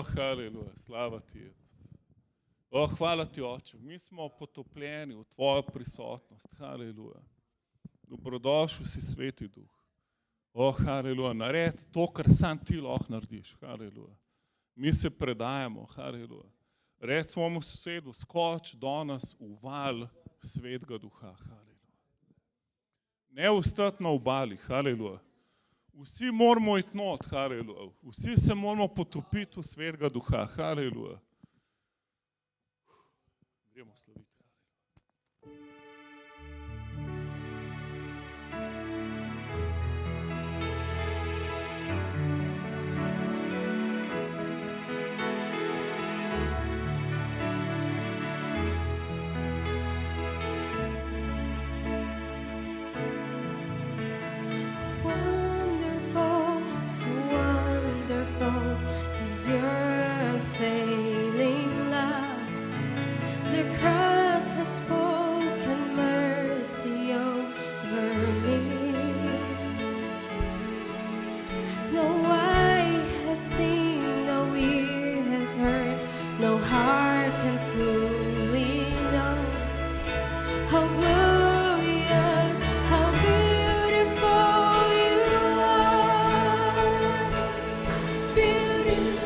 haleluja, slava ti, Jezus. Hvala ti, Oče, mi smo potopljeni v tvojo prisotnost, haleluja. Dobrodošel si, Sveti Duh. Haleluja, naredi to, kar sam ti lahko narediš, haleluja. Mi se predajamo, haleluja. Reci svojemu sosedu, skoč danes v val Svetega Duha, haleluja. Ne ostati na obali, haleluja. Vsi moramo iti not, haleluja. Vsi se moramo potopiti v Svetega Duha, haleluja. Gremo slaviti. So wonderful is your failing love. The cross has spoken mercy over me. No eye has seen, no ear has heard, no heart can fully know how glorious, how beautiful. Beautiful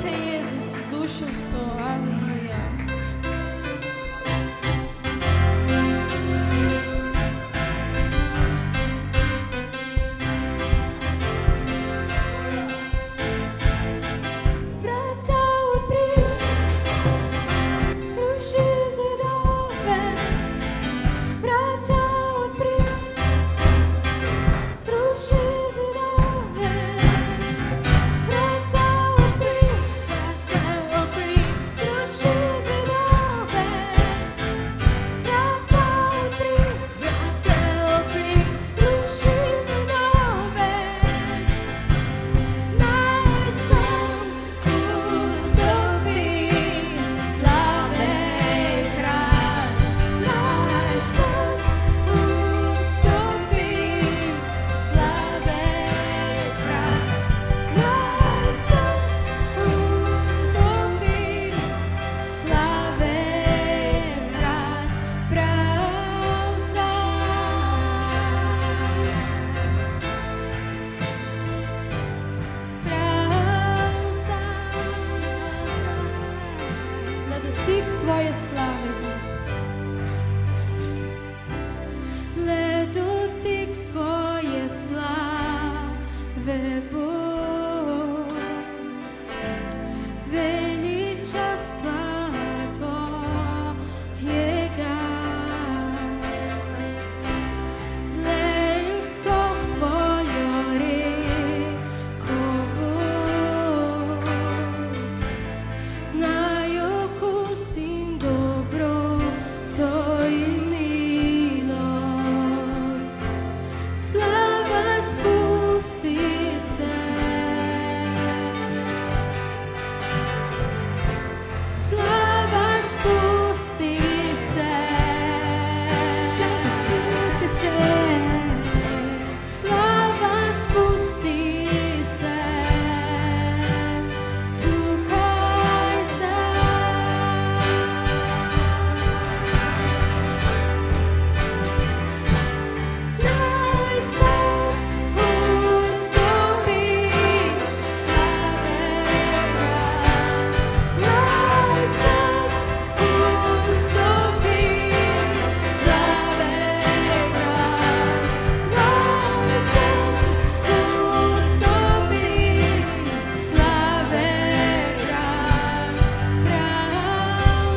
te, Jezus, dušo so, aleluja. Vrata odpri, sruši zidove. Vrata odpri, sruši zidove. Vrata odpri, sruši zidove. Vrata odpri, sruši zidove. Naj sam ustopi, slave kralj. Naj sam ustopi, slave kralj. Naj sam ustopi, slave kralj. Prav zdaj na dotik tvoje slave, Bog. Le dotik tvoje slave, Bog. Veličastva tvojega. Le skok tvojo reko, Bog. Naj okusim dobroto in milost. Slava spusti se. Slava spusti se. Slava spusti se. Tukaj zdaj. Naj sam ustopi, slave kralj. Naj sam ustopi, slave kralj. Naj sam ustopi, slave kralj. Prav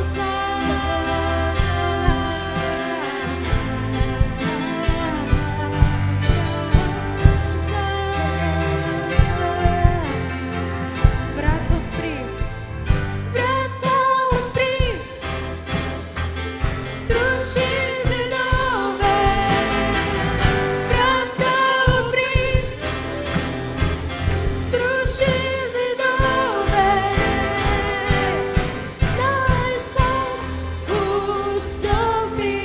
Vrata odpri, vrata odpri, sruši zidove. Vrata odpri, sruši zidove. Naj sam ustopi,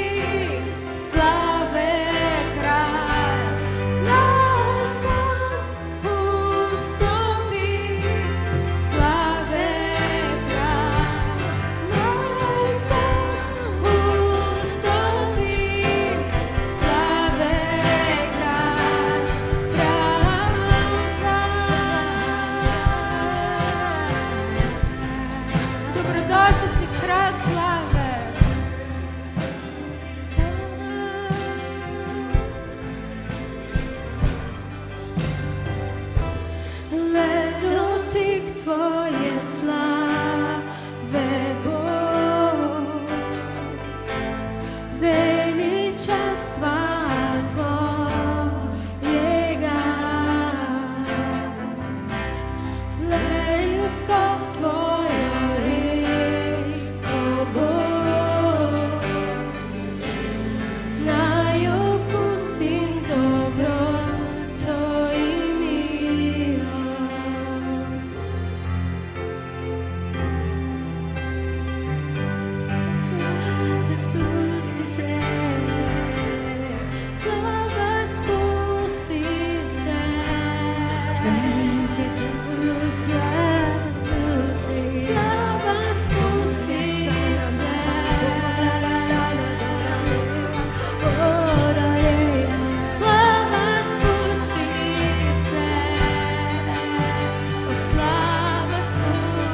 slave kralj. Naj sam ustopi, slave kralj. Naj sam ustopi, slave kralj. Prav zdaj. Dobrodošli si, kralj slave. Le dotik tvoje slave, Bog. Veličastva tvojega. Le skok tvojo reko, Bog. Naj okusim dobroto in milost. Slava spusti se. Slava spusti se. Slava spusti se. Slava spusti se. O, slava spusti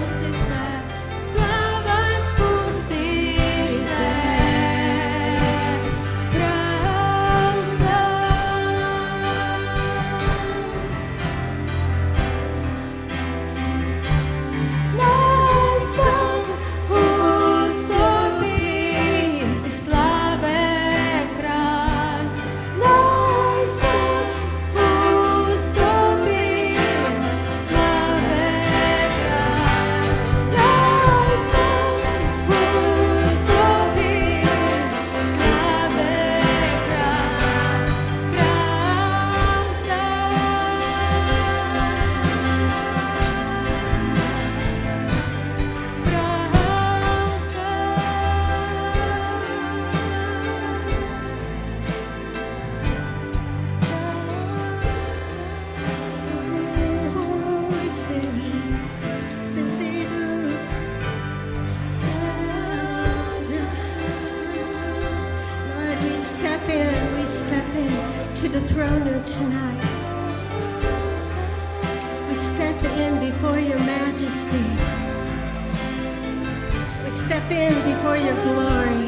been before your glory.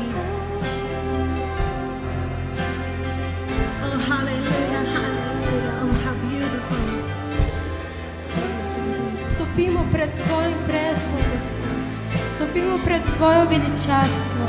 Oh, hallelujah, hallelujah. Oh, how beautiful. Stopimo pred tvojim prestolom, Gospod. Stopimo pred tvojo veličastvo.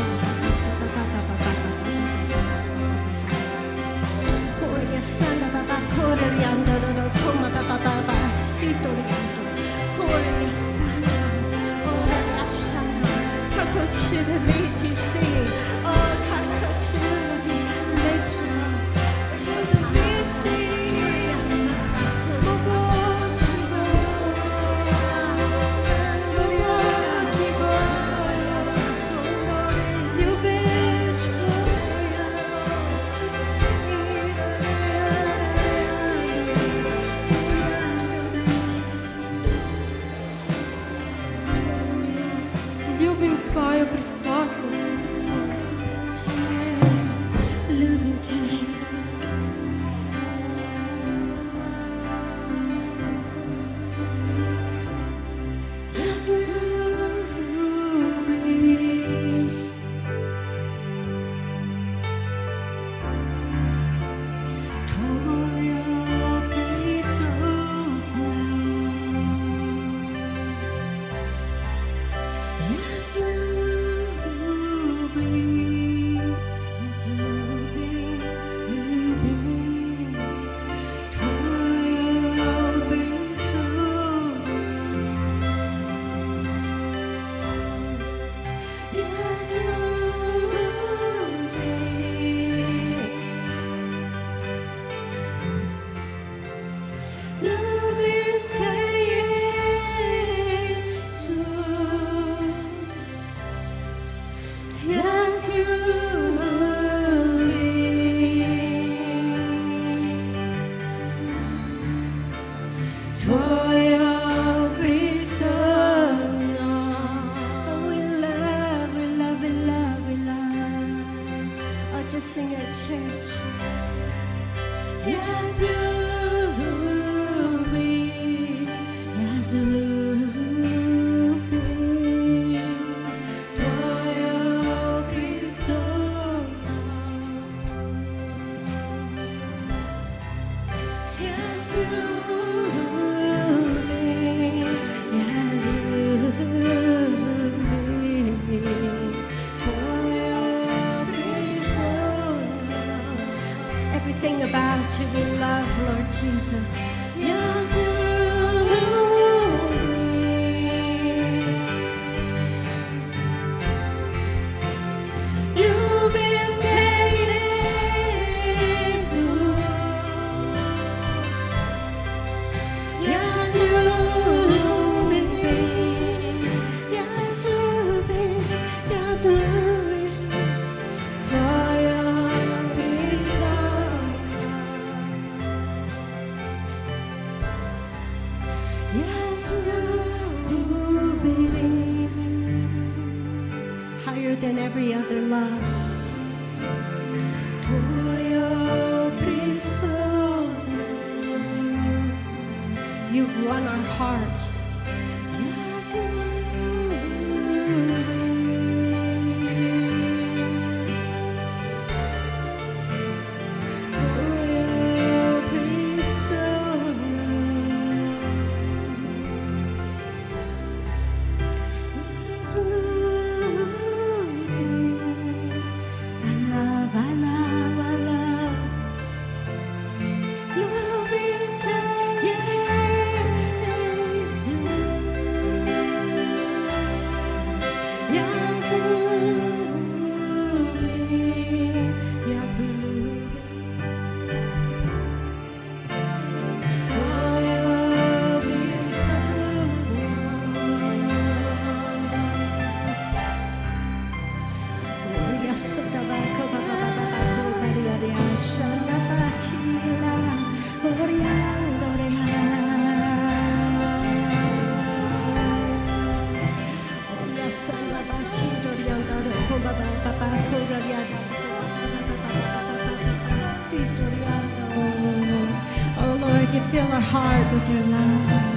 Ljubim tvojo prisotnost, Gospod. Ljubim te. Jaz ljubim. Tvoja Everything about you we love, Lord Jesus. Yes, higher than every other love. You've won our heart. Oh Lord, you fill our heart with your love.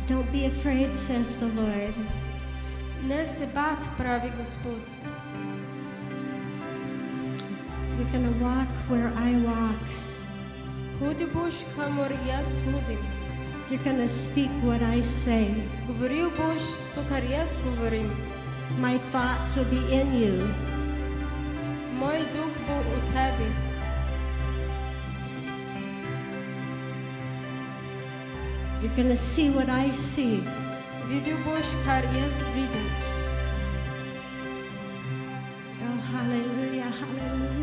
Don't be afraid, says the Lord. Ne se bat, pravi Gospod. You're going to walk where I walk. Hodi boš, kamor jaz hodim. You're going to speak what I say. Govoril boš to, kar jaz govorim. My thoughts will be in you. Moj duh bo v tebi. You're going to see what I see. Videl boš, kar jaz vidim. Oh, hallelujah, hallelujah.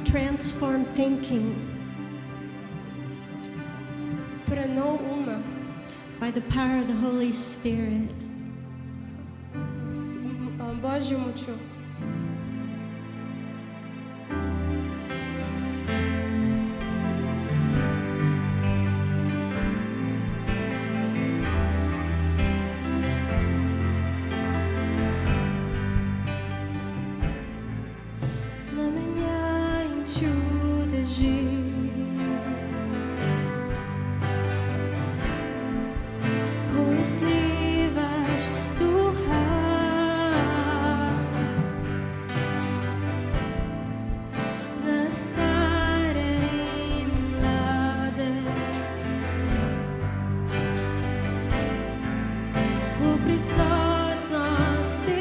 Transform thinking Prenov uma by the power of the Holy Spirit. s Božjo močjo. Znamenja in čudeži, ko izlivaš duha, na stare in mlade, v prisotnosti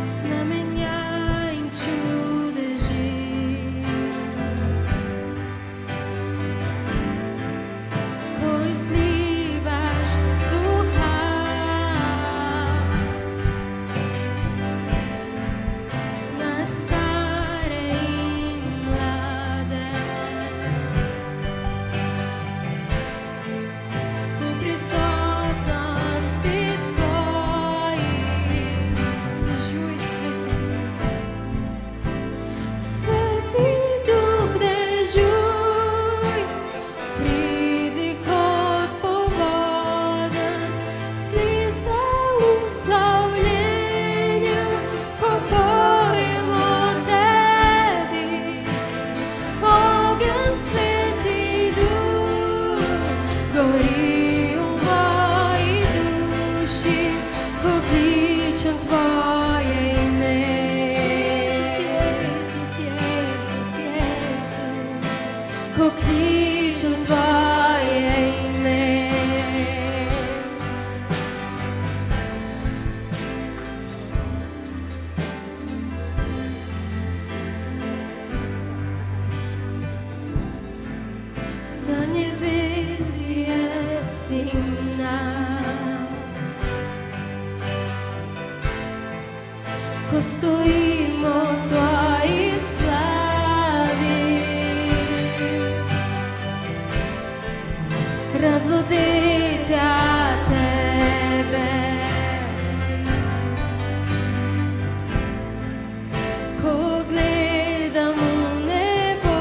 znamenja in čudeži, ko izlivaš duha, na stare in mlade, v prisotnosti Sveti Duh dežuj, pridi kot povoden, sli se v slavljenju, ko pojemo tebi. Ogenj Sveti Duh gori v moji duši, ko kličem tvoje ime. Ko kličem tvoje ime. Sanje vizije sina, ko stojimo v tvoji slavi, razodetja tebe, ko gledam v nebo,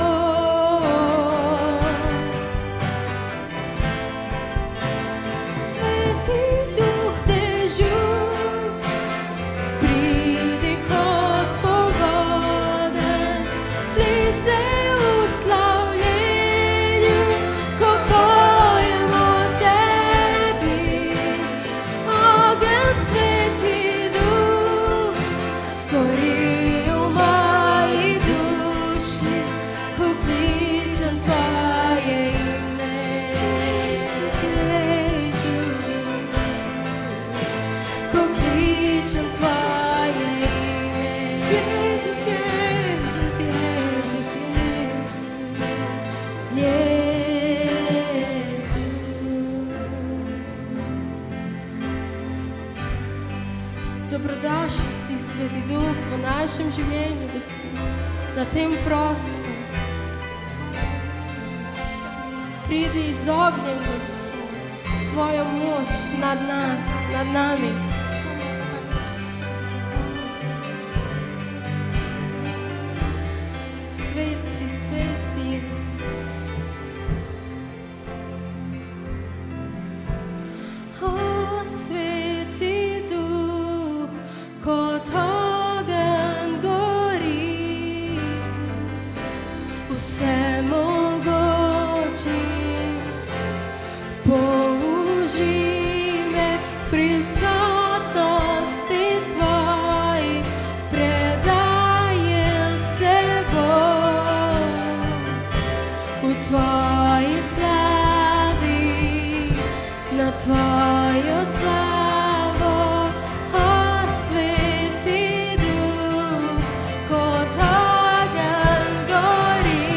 Sveti Duh dežuj, pridi kot povoden, sli se v slavljenju, ko pojemo tebi. Ogenj Sveti Duh gori v moji duši, ko kličem tvoje ime. Ko kličem Sveti Duh, v našem življenju, Gospod, na tem prostoru. Pridi z ognjem, Gospod, s Tvojo moč nad nas, nad nami. Svet si, Jezus. O, Sveti Duh, kot ogenj gori, vsemogoči, použi me prisotnosti Tvoji, predajem seboj v Tvoji slavi, na Tvojo slavo, o Sveti Duh, kot ogenj gori,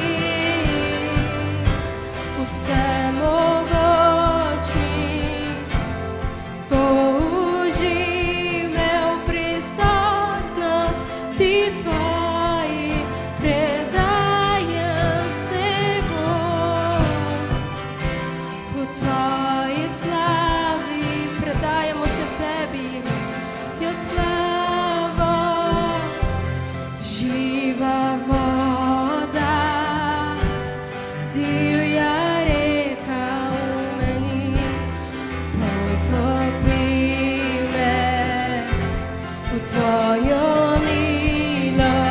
vsemogoči, použi me v prisotnosti Tvoji, predajem seboj v Tvoji slavi, predajamo se Tebi, jo slavo, živa voda, divja reka v meni, potopi me v Tvojo milost,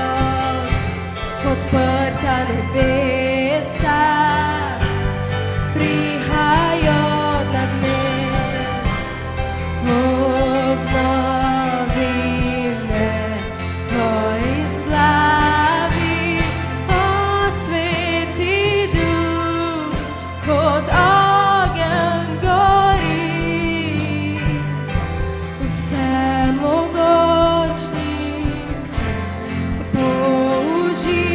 odprta nebesa prihajajo nad me, obnovi me Tvoji slavi, o Sveti Duh, kot ogenj gori, vsemogočni, použi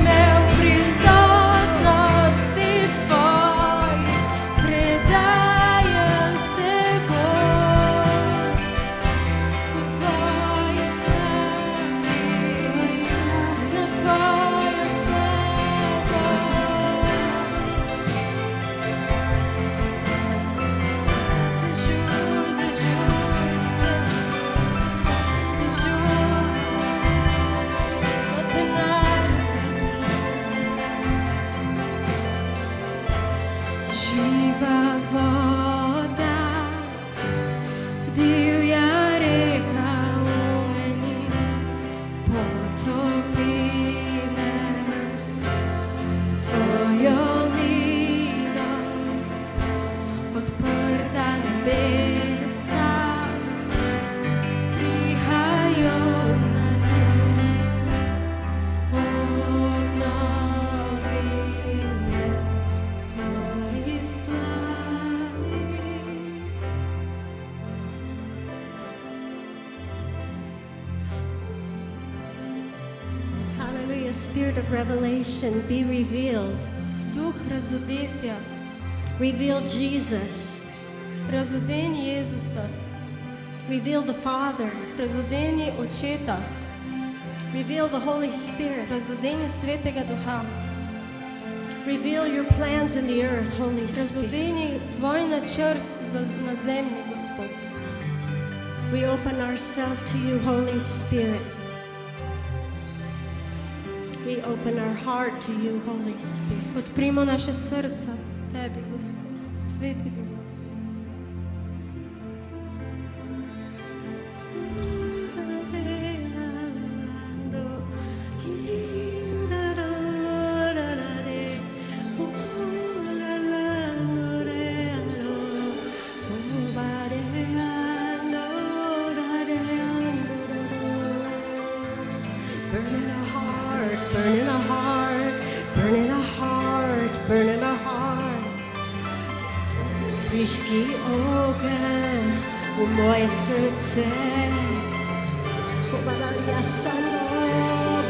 me v prisotnosti Tvoji, predajem seboj v Tvoji slavi, na Tvojo slavo. Dežuj, svet, dežuj o tem narodu. Živa voda, divja reka v meni, potopi me Tvojo milost, odprta nebesa prihajajo na me, obnovi me Tvoji slavi. Hallelujah. Spirit of revelation, be revealed. Duh razodetja, Reveal Jesus. razodeni Jezusa, Reveal the Father. razodeni Očeta, Reveal the Holy Spirit. razodeni Svetega Duha, Reveal your plans in the earth, Holy Spirit. razodeni Tvoj načrt na zemlji, Gospod. We open ourselves to you, Holy Spirit. We open our heart to you, Holy Spirit. Odprimo naše srca Tebi, Gospod, Sveti Duh. Burn in our heart, burn in our heart, burn in our heart, burn in our heart. Prižgi ogenj v moje srce.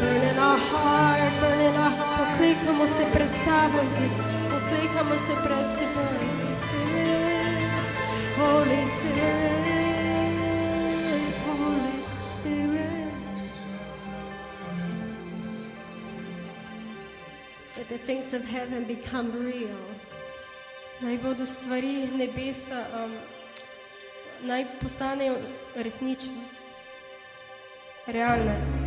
Burn in our heart, burn in our heart. Poklikamo se pred Tabo, Jezus, poklikamo se pred Teboj. Holy Spirit, Holy Spirit. That the things of heaven become real. Naj bodo stvari nebesa, naj postanejo resnične, realne.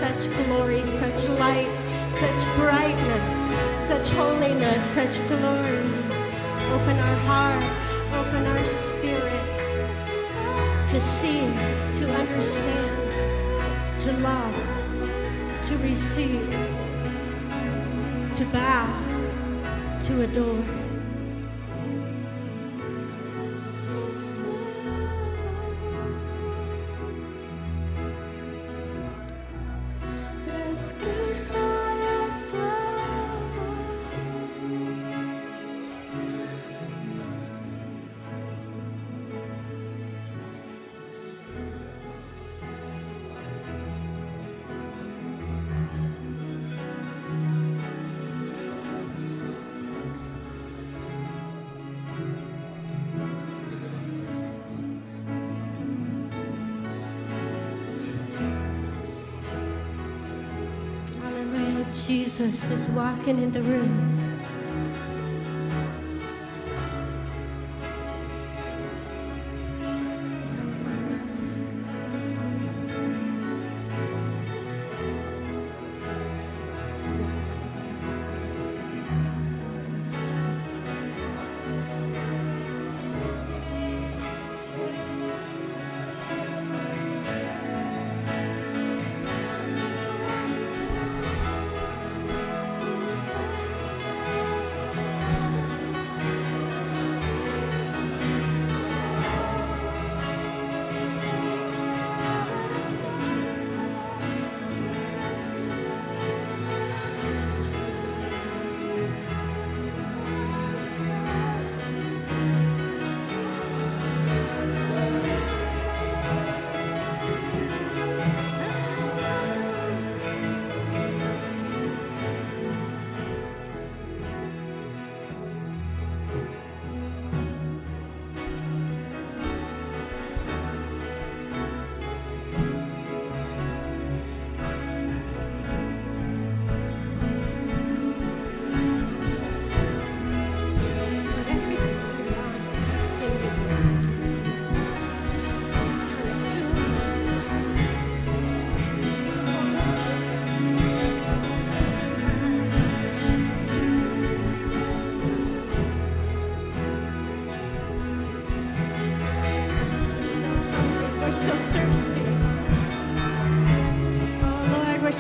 such glory, such light, such brightness, such holiness, such glory. Open our heart, open our spirit to see, to understand, to love, to receive, to bow, to adore. Rozkryj swoją sławę. Jesus is walking in the room.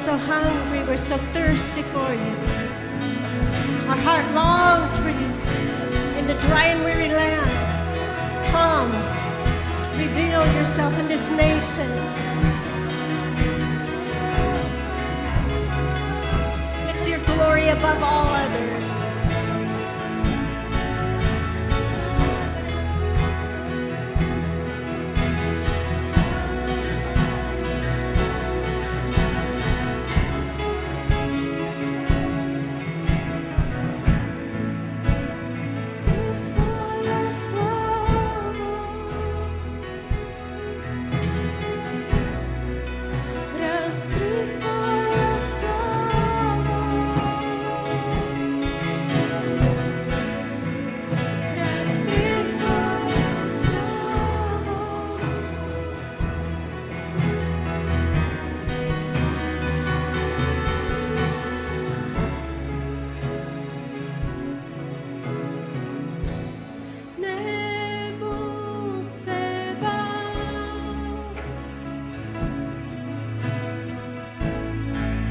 Hungry, we're so thirsty for you. Our heart longs for you in the dry and weary land. Come, reveal yourself in this nation. Lift your glory above all others.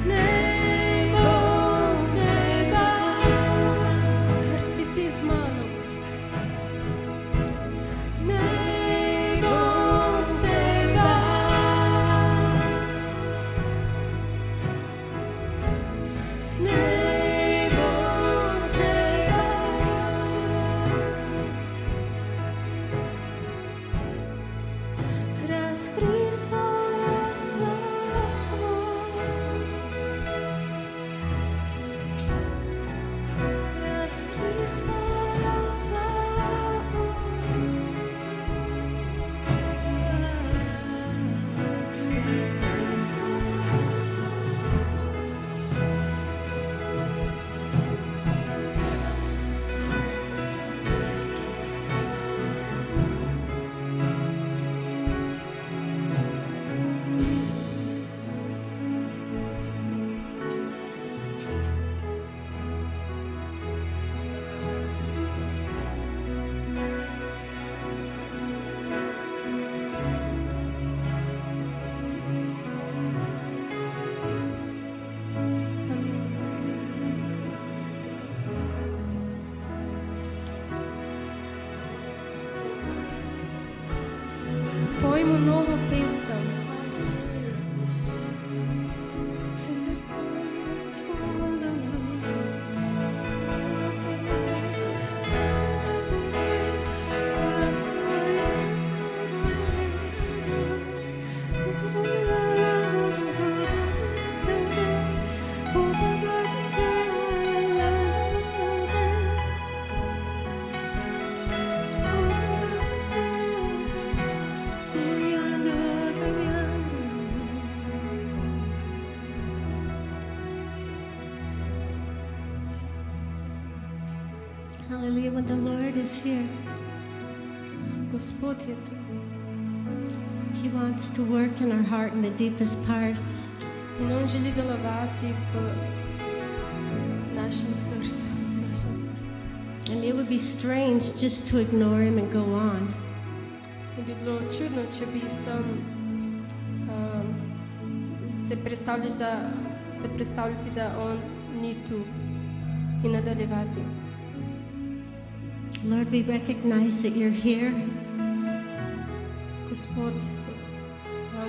Ne Dajmo novo pesem. Hallelujah, when the Lord is here, Gospod je tu. He wants to work in our heart in the deepest parts. In on želi delovati v našem srcu. And it would be strange just to ignore him and go on. In bi bilo čudno, če bi se predstavljati, da on ni tu in nadaljevati. Lord, we recognize that you're here. Gospod,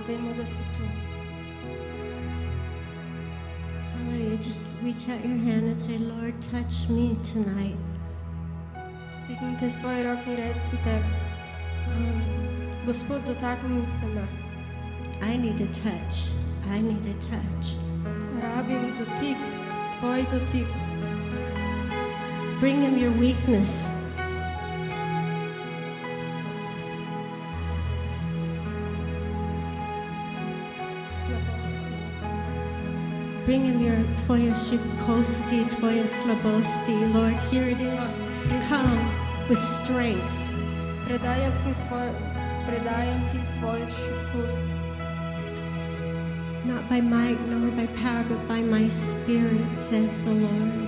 vemo, da si tu. Hallelujah. Just reach out your hand and say, Lord, touch me tonight. Dvignite svoje roke in recite, Gospod, dotakni se me. I need a touch. I need a touch. Rabim dotik, tvoj dotik. Bring him your weakness. Bring him your tvoje šibkosti, tvoje slabosti. Lord, here it is. Come with strength. Predajam ti svojo šibkost. Not by might nor by power, but by my spirit, says the Lord.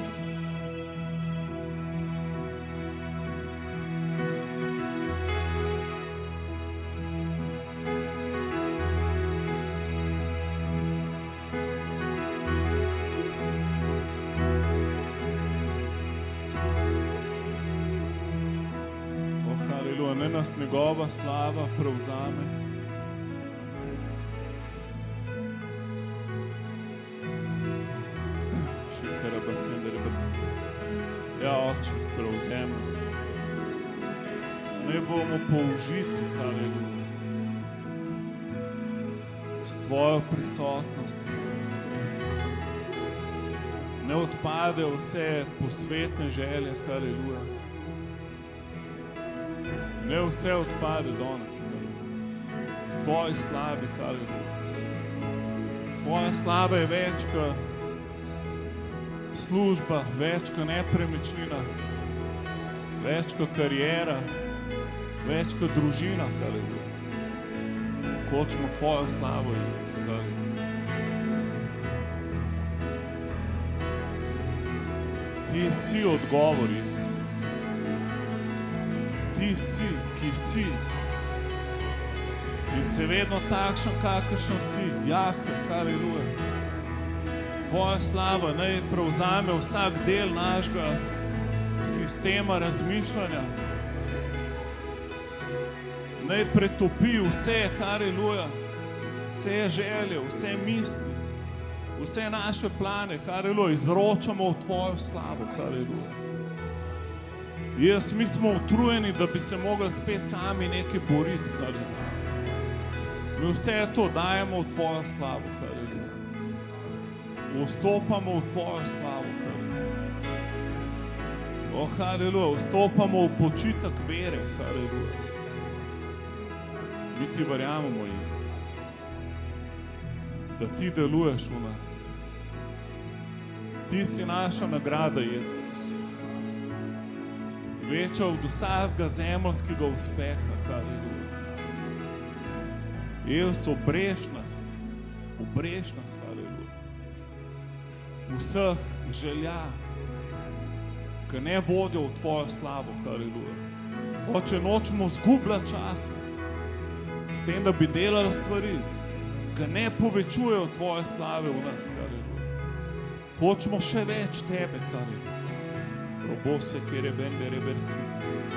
Naj nas njegova slava prevzame. Ja, Oče, prevzem nas. Naj bomo použiti, haleluja, s tvojo prisotnostjo. Ne odpade vse posvetne želje, haleluja. Ne vse odpade danes, haleluja. Tvoji slavi, haleluja. Tvoja slava je več kot služba, več kot nepremičnina, več kot karijera, več kot družina, haleluja. Hočemo tvojo slavo, Jezus, haleluja. Ti si odgovor, Jezus. Ti si, ki si. In si vedno takšen, kakršen si. Jahve, haleluja. Tvoja slava naj prevzame vsak del našega sistema razmišljanja. Naj pretopi vse, haleluja, vse želje, vse misli, vse naše plane, haleluja, izročamo v tvojo slavo, haleluja. Mi smo utrujeni, da bi se mogli spet sami nekaj boriti, haleluja. Mi vse to dajemo v tvojo slavo, haleluja. Vstopamo v tvojo slavo, haleluja. O, haleluja, vstopamo v počitek vere, haleluja. Mi ti verjamemo, Jezus, da ti deluješ v nas. Ti si naša nagrada, Jezus. Večja od vsakega zemeljskega uspeha, haleluja. Jezus, obreš nas, haleluja. Vseh želja, ki ne vodijo v tvojo slavo, haleluja. Oče, nočemo zgubljati časa s tem, da bi delali stvari, ki ne povečujejo tvoje slave v nas, haleluja. Hočemo še več tebe, haleluja. Robose, kjer je ben, si.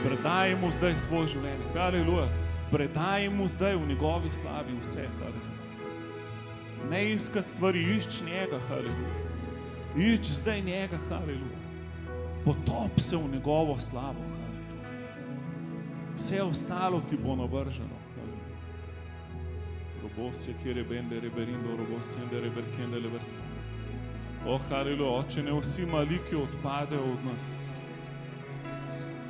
Predajmo zdaj svoje življenje, haleluja. predaj mu zdaj v njegovi slavi vse, haleluja. Ne iskati stvari, išči njega, haleluja. Išči zdaj njega, haleluja. Potop se v njegovo slavo, haleluja. Vse ostalo ti bo navrženo, haleluja. Robosje, kjer je bende, reberindo, robosje, reberkende, leberkende. O, haleluja, Oče, ne vsi maliki odpadejo od nas.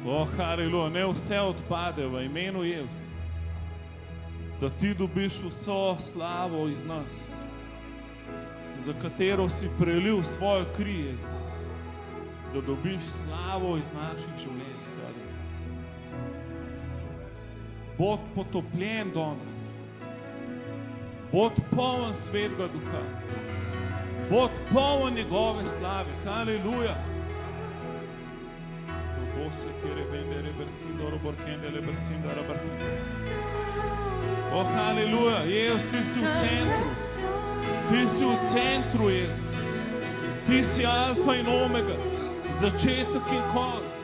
O, haleluja, ne vse odpade v imenu Jezusa. Da ti dobiš vso slavo iz nas, za katero si prelil svojo kri, Jezus. Da dobiš slavo iz naših življenj. Bod potopljen danes. Bod poln Svetega Duha. Bod poln njegove slave. Haleluja. Robose, kjere vende, rebersindo, roborkende, lebersindo, rabarkende. O, haleluja. Jezus, ti si v centru. Ti si v centru, Jezus. Ti si alfa in omega. Začetek in konc.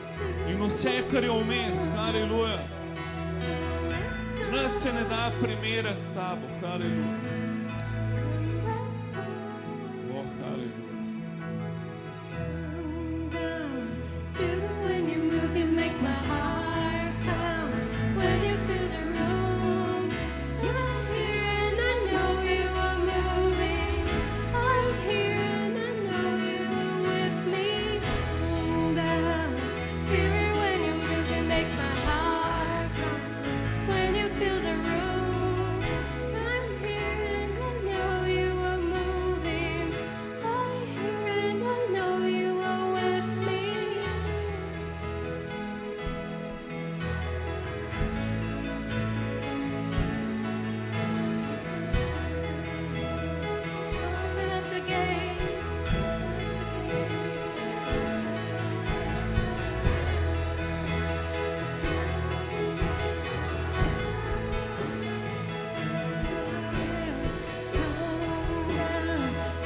In vse, kar je vmes. Haleluja. Nič se ne da primerjati s tabo. Haleluja. O, haleluja. Spirit, when you move, you make my heart pound. When you fill the room, you're here and I know you are moving. I'm here and I know you are with me. Spirit, when you move, you make my heart pound. When you fill the room, I'm here and I know you are moving. I'm here and I know you are with me. Open up the gates.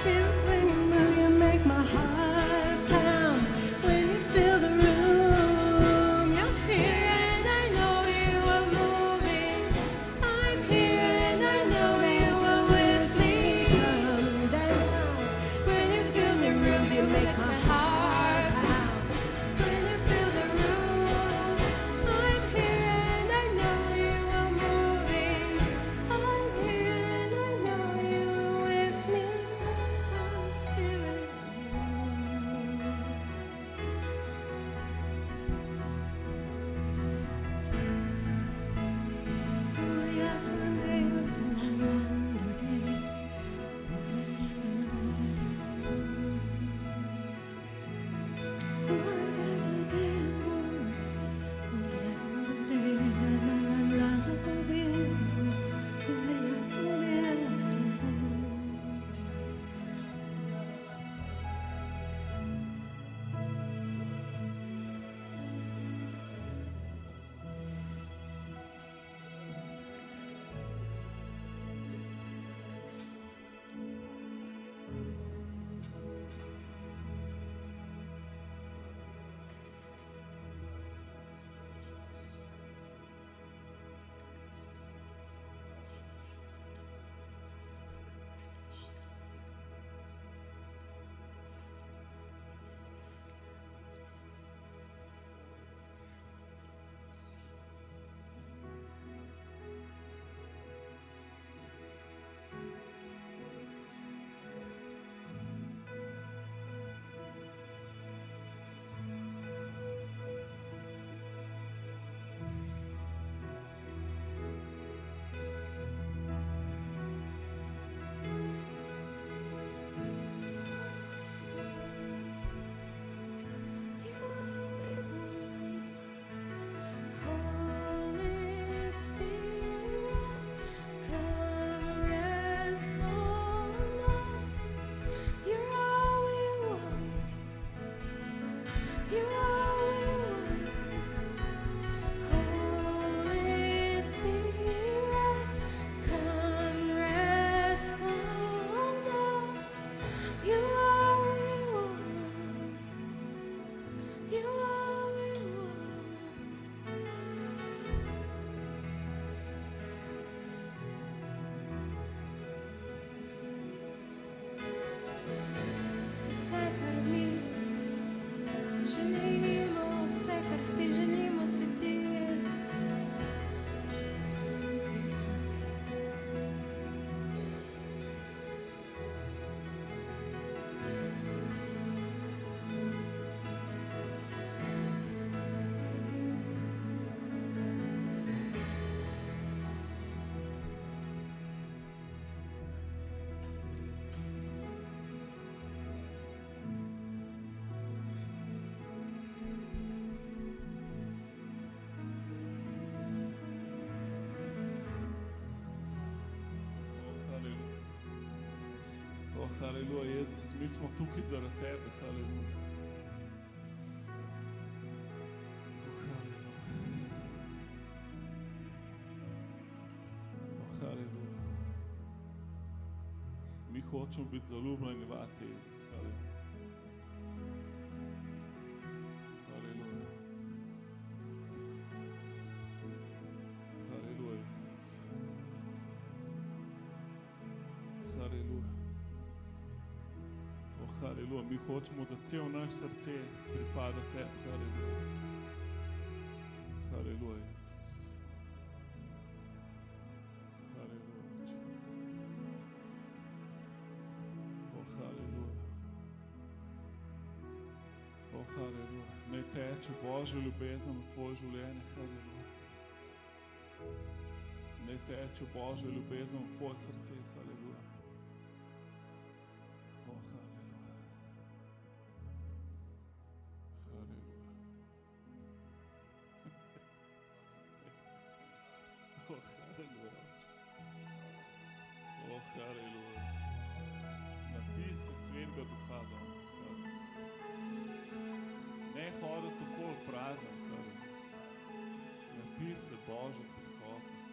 Spirit, when you move, you make my heart pound. When you fill the room, you're here. Here and I know you are moving. I'm here and I know you are with me. Come down. When you fill the room, you make my heart pound. When you fill the room, I'm here and I know you are moving. I'm here and I know you are with me. Oh, Spirit. Haleluja, Jezus, mi smo tukaj zaradi tebe, haleluja. Haleluja. Mi hočemo biti zaljubljeni vate, Jezus, haleluja. Haleluja. Haleluja, Jezus. Haleluja. Haleluja, mi hočemo, da cel naš srce pripada tebi, haleluja. Haleluja, Jezus. Haleluja. Haleluja. Haleluja. Naj teče Božja ljubezen v tvoje življenje, haleluja. Naj teče Božja ljubezen v tvoje srce, haleluja. Svetega duha danes, ne hoditi okoli prazen, napij se Božjo prisotnost.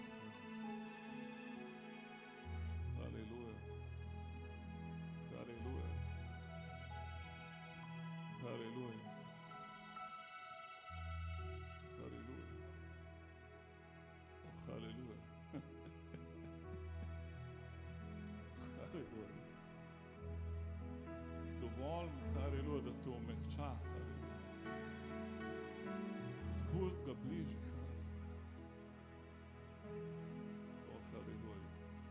Haleluja. Haleluja. Haleluja, Jezus. Haleluja. Haleluja. Haleluja, Jezus. Dovolj, haleluja, da te omehča, haleluja. Spust ga bližje, haleluja. Haleluja, Jezus.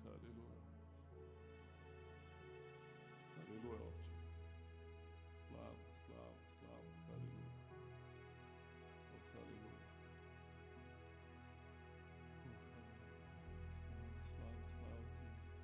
Haleluja. Haleluja, Oče. Slava, slava, slava, haleluja. Haleluja. Slava, slava, slava ti, Jezus.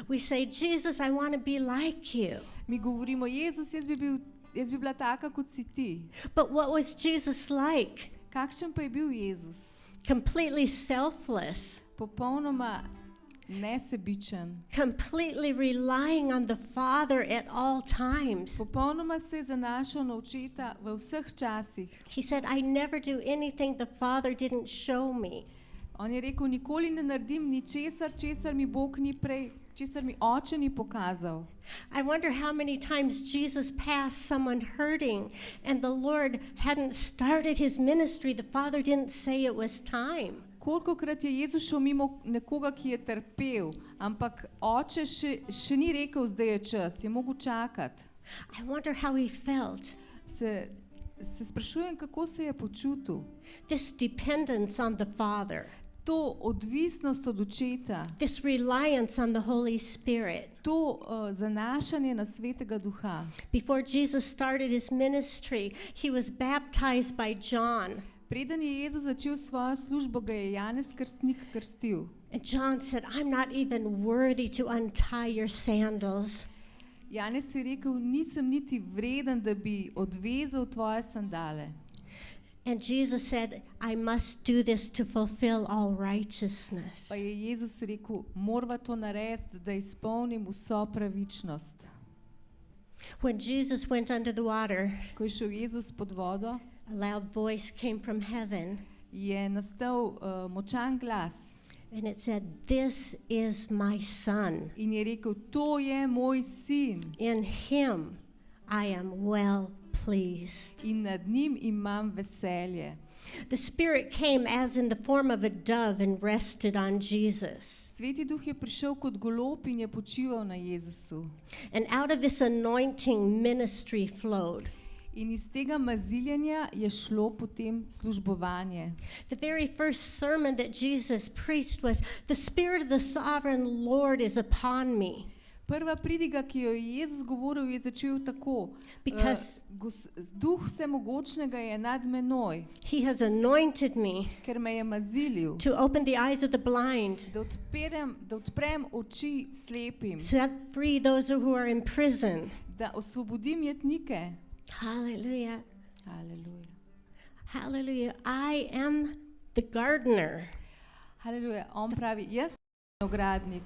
We say, Jesus, I want to be like you. Mi govorimo, Jezus, jaz bi bila taka, kot si ti. But what was Jesus like? Kakšen pa je bil Jezus? Completely selfless, Popolnoma nesebičen. completely relying on the Father at all times. Popolnoma se je zanašal na očeta v vseh časih. He said, I never do anything the Father didn't show me. On je rekel, nikoli ne naredim ničesar, česar mi Bog ni prej, česar mi Oče ni pokazal. I wonder how many times Jesus passed someone hurting and the Lord hadn't started his ministry. The Father didn't say it was time. Kolikokrat je Jezus šel mimo nekoga, ki je trpel, ampak oče še ni rekel, zdaj je čas, je mogel čakati. I wonder how he felt. Se sprašujem, kako se je počutil. This dependence on the Father. To odvisnost od očeta, This reliance on the Holy Spirit. to zanašanje na Svetega Duha. Before Jesus started his ministry, he was baptized by John. Preden je Jezus začel svojo službo, ga je Janez Krstnik krstil. And John said, I'm not even worthy to untie your sandals. Janez je rekel, nisem niti vreden, da bi odvezal tvoje sandale. And Jesus said, I must do this to fulfill all righteousness. Pa je Jezus rekel, morava to narediti, da izpolnim vso pravičnost. When Jesus went under the water, Ko je šel Jezus pod vodo, a loud voice came from heaven, je nastal močan glas and it said, This is my son. in je rekel, to je moj sin In him I am well pleased. in nad njim imam veselje. The Spirit came as in the form of a dove and rested on Jesus. Sveti Duh je prišel kot golob in je počival na Jezusu. And out of this anointing, ministry flowed. In iz tega maziljenja je šlo potem službovanje. The very first sermon that Jesus preached was, The Spirit of the Sovereign Lord is upon me. Prva pridiga, ki jo je Jezus govoril, je začel tako. Because Duh vsemogočnega je nad menoj, he has anointed me ker me je mazilil, to open the eyes of the blind, da odprem oči slepim, set free those who are in prison. da osvobodim jetnike. Hallelujah. Haleluja. Hallelujah. I am the gardener. Haleluja. On pravi, jaz sem vinogradnik,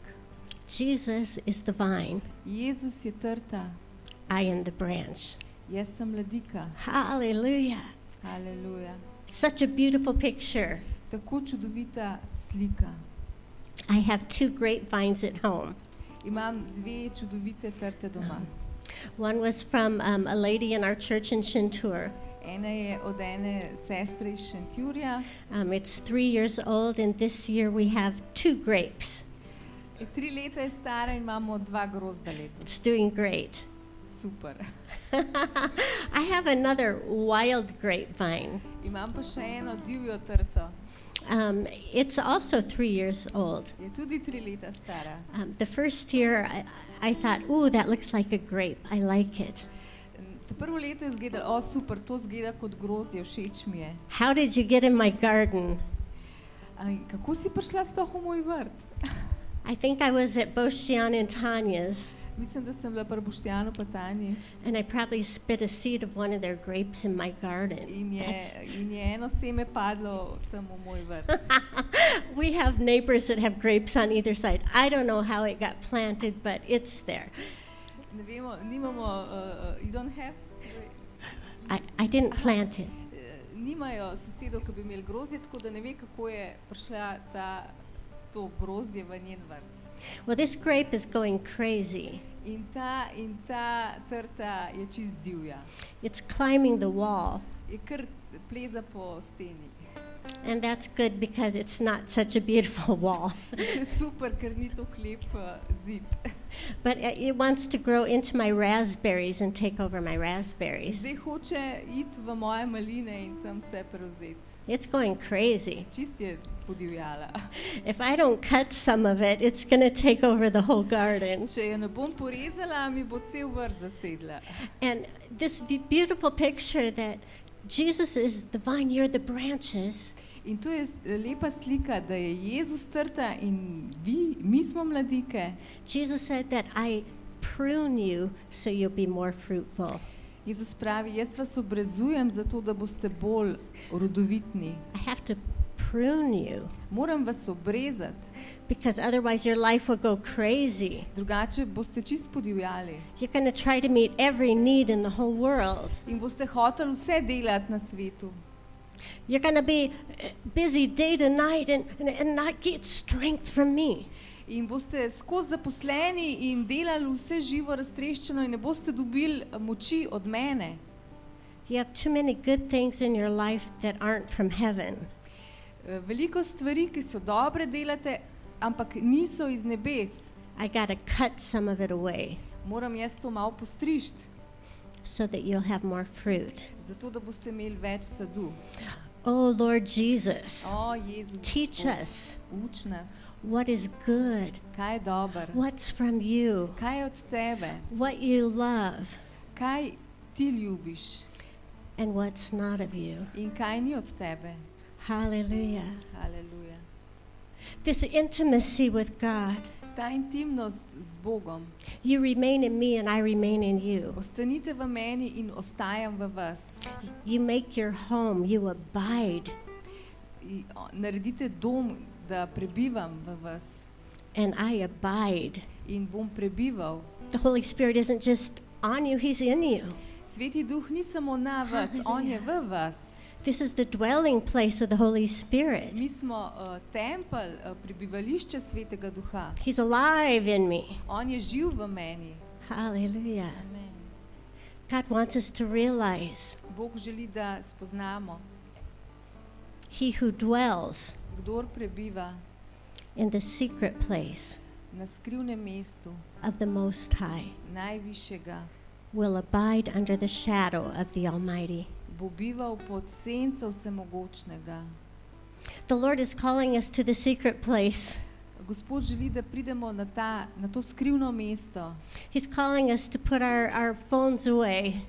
Jesus is the vine. Jezus je trta, I am the branch. jaz sem ladika. Hallelujah. Haleluja. Such a beautiful picture. Tako čudovita slika. I have 2 grapevines at home. Imam 2 čudovite trte doma. One was from a lady in our church in Shintur. Ena je od ene sestre iz Šentjurja. It's 3 years old, and this year we have 2 grapes. 3 leta je stara in imamo 2 grozda letos. It's doing great. Super. I have another wild grapevine. Imam pa še eno divjo trto. It's also 3 years old. Je tudi 3 leta stara. The first year, I thought, ooh, that looks like a grape. I like it. To prvo leto je izgledalo, super, to izgleda kot grozdje, všeč mi je. How did you get in my garden? Kako si prišla sploh v moj vrt? I think I was at Bostian and Tanya's, Mislim, da sem bila pri Boštjanu pa Tanji and I probably spit a seed of one of their grapes in my garden. in je eno seme padlo tam v moj vrt. We have neighbors that have grapes on either side. I don't know how it got planted, but it's there. Ne vemo, nimamo, you don't have? I didn't plant it. Nimajo sosedov, ki bi imeli grozdje, tako da ne ve, kako je prišla to grozdje v njen vrt. Well, this grape is going crazy. In ta trta je čist divja. It's climbing the wall, Je kar pleza po steni. and that's good because it's not such a beautiful wall. In to je super, ker ni to lep zid. But it wants to grow into my raspberries and take over my raspberries. Zdaj hoče iti v moje maline in tam vse prevzeti. It's going crazy. Čist je podivjala. If I don't cut some of it, it's going to take over the whole garden. Če je ne bom porezala, mi bo cel vrt zasedla. And this beautiful picture that Jesus is the vine, you're the branches. In to je lepa slika, da je Jezus trta in mi smo mladike. Jesus said that I prune you so you'll be more fruitful. Jezus pravi, jaz vas obrezujem zato, da boste bolj rodovitni. I have to prune you Moram vas obrezati, because otherwise your life will go crazy. drugače boste čist podivjali. You're going to try to meet every need in the whole world. In boste hoteli vse delati na svetu. You're going to be busy day to night and not get strength from me. In boste skozi zaposleni in delali vse živo raztreščeno in ne boste dobili moči od mene. You have too many good things in your life that aren't from heaven. Veliko stvari, ki so dobre, delate, ampak niso iz nebes. I got to cut some of it away Moram jaz to malo postrišti, so that you'll have more fruit. zato da boste imeli več sadu. Oh, Lord Jesus, O, Jezus, teach Gospod, us uči nas, what is good, kaj je dobro, what's from you, kaj je od tebe, what you love, kaj ti ljubiš and what's not of you. in kaj ni od tebe. Hallelujah. Haleluja. This intimacy with God. Ta intimnost z Bogom. You remain in me and I remain in you. Ostanite v meni in ostajam v vas. You make your home, you abide, Naredite dom, da prebivam v vas and I abide. in bom prebival. The Holy Spirit isn't just on you, He's in you. Sveti duh ni samo na vas, on je v vas. This is the dwelling place of the Holy Spirit. Mi smo tempelj, prebivališče Svetega Duha. He's alive in me. On je živ v meni. Hallelujah. Amen. God wants us to realize Bog želi, da spoznamo, He who dwells kdor prebiva in the secret place na skrivnem mestu of the Most High najvišjega, will abide under the shadow of the Almighty. bo bival pod senco vsemogočnega. The Lord is calling us to the secret place. Gospod želi, da pridemo na to skrivno mesto. He's calling us to put our phones away,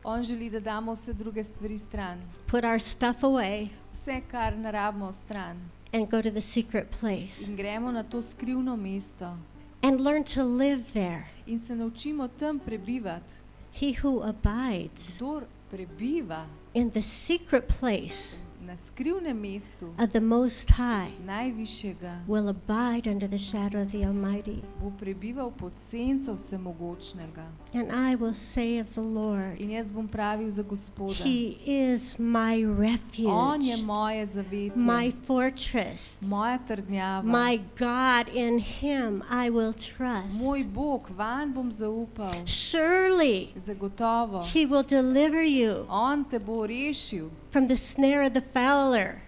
On želi, da damo vse druge stvari stran. put our stuff away, Vse, kar ne rabimo, stran. and go to the secret place In gremo na to skrivno mesto. and learn to live there. In se naučimo tam prebivati. He who abides Kdor prebiva in the secret place na skrivnem mestu of the Most High najvišjega, will abide under the shadow of the Almighty. bo prebival pod senco vsemogočnega. And I will say of the Lord, In jaz bom pravil za Gospoda, He is my on je refuge, moje zavetje, my fortress, moja trdnjava, my God. In Him I will trust. moj Bog, vanj bom zaupal. Surely Zagotovo, He will deliver you on te bo rešil from the snare of the fowler.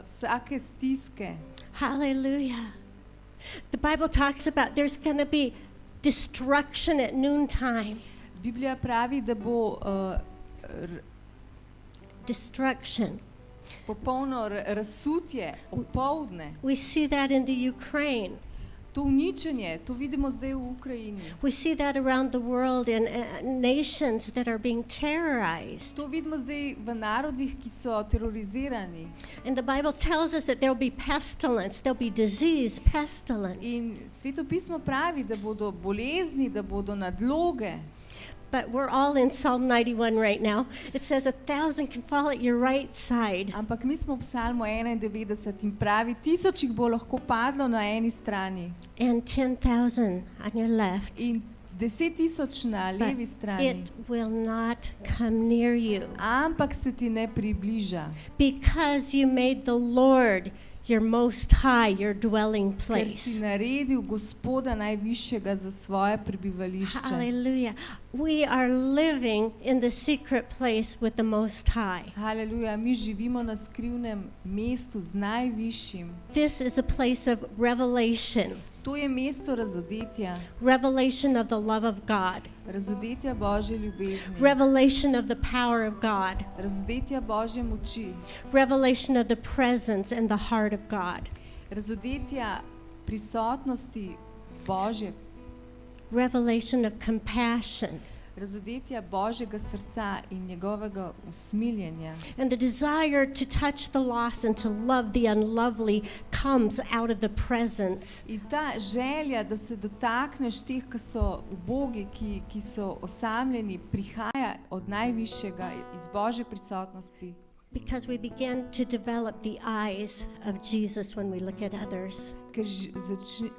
vsake stiske. Hallelujah. The Bible talks about there's going to be destruction at noontime. Biblija pravi, da bo Destruction. popolno razsutje opoldne. We see that in the Ukraine. To uničenje, to vidimo zdaj v Ukrajini. We see that around the world in nations that are being terrorized. To vidimo zdaj v narodih, ki so terorizirani. And the Bible tells us that there'll be pestilence, there'll be disease, pestilence. In Sveto pismo pravi, da bodo bolezni, da bodo nadloge. But we're all in Psalm 91 right now. It says 1,000 can fall at your right side Ampak mi smo v Psalmu 91 in pravi, 1000 jih bo lahko padlo na eni strani and 10,000 on your left. in 10,000 na But levi strani. it will not come near you Ampak se ti ne približa, because you made the Lord your most high, your dwelling ker si place. naredil Gospoda najvišjega za svoje prebivališče. Hallelujah. We are living in the secret place with the Most High. Haleluja, mi živimo na skrivnem mestu z najvišjim. This is a place of revelation, To je mesto razodetja, revelation of the love of God, razodetja Božje ljubezni, revelation of the power of God, razodetja Božje moči, revelation of the presence and the heart of God, razodetja prisotnosti Božje, revelation of compassion, razodetja Božjega srca in njegovega usmiljenja. and the desire to touch the lost and to love the unlovely comes out of the presence. In ta želja, da se dotakneš teh, ki so ubogi, ki so osamljeni, prihaja od najvišjega, iz Božje prisotnosti. Because we begin to develop the eyes of Jesus when we look at others. Ker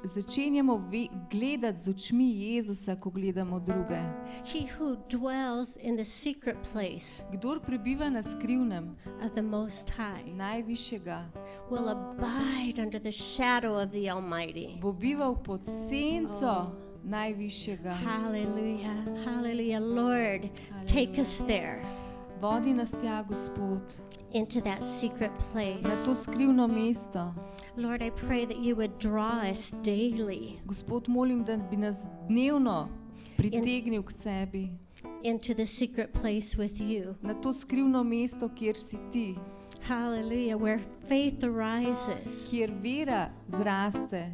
začenjamo gledati z očmi Jezusa, ko gledamo druge. He who dwells in the secret place Kdor prebiva na skrivnem of the Most High najvišjega, will abide under the shadow of the Almighty. bo bival pod senco najvišjega. Hallelujah. Hallelujah. Lord, take us there. Vodi nas tja, Gospod. into that secret na to place. skrivno mesto. Lord, I pray that you would draw us daily Gospod, molim, da bi nas dnevno pritegnil k sebi, into the secret place with you. na to skrivno mesto, kjer si ti, Hallelujah. Where faith arises, kjer vera zraste,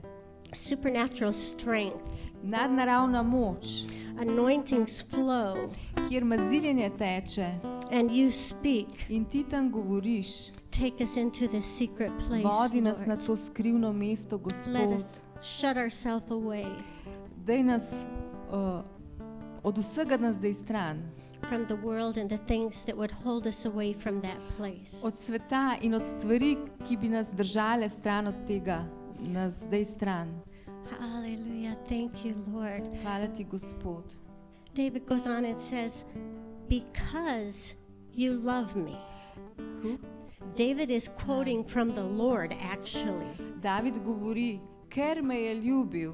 supernatural strength, nadnaravna moč, anointings flow, kjer maziljenje teče and you speak. in ti tam govoriš. Take us into the secret place, Vodi nas na Lord. to skrivno mesto, Let Gospod. us shut ourselves away Daj nas od vsega nas zdaj stran, from the world and the things that would hold us away from that place. od sveta in od stvari, ki bi nas držale stran od tega, nas zdaj stran. Hallelujah. Thank you, Lord. Hvala ti, Gospod. David goes on and says, because you love me. Who? David is quoting from the Lord, actually. David govori, ker me je ljubil.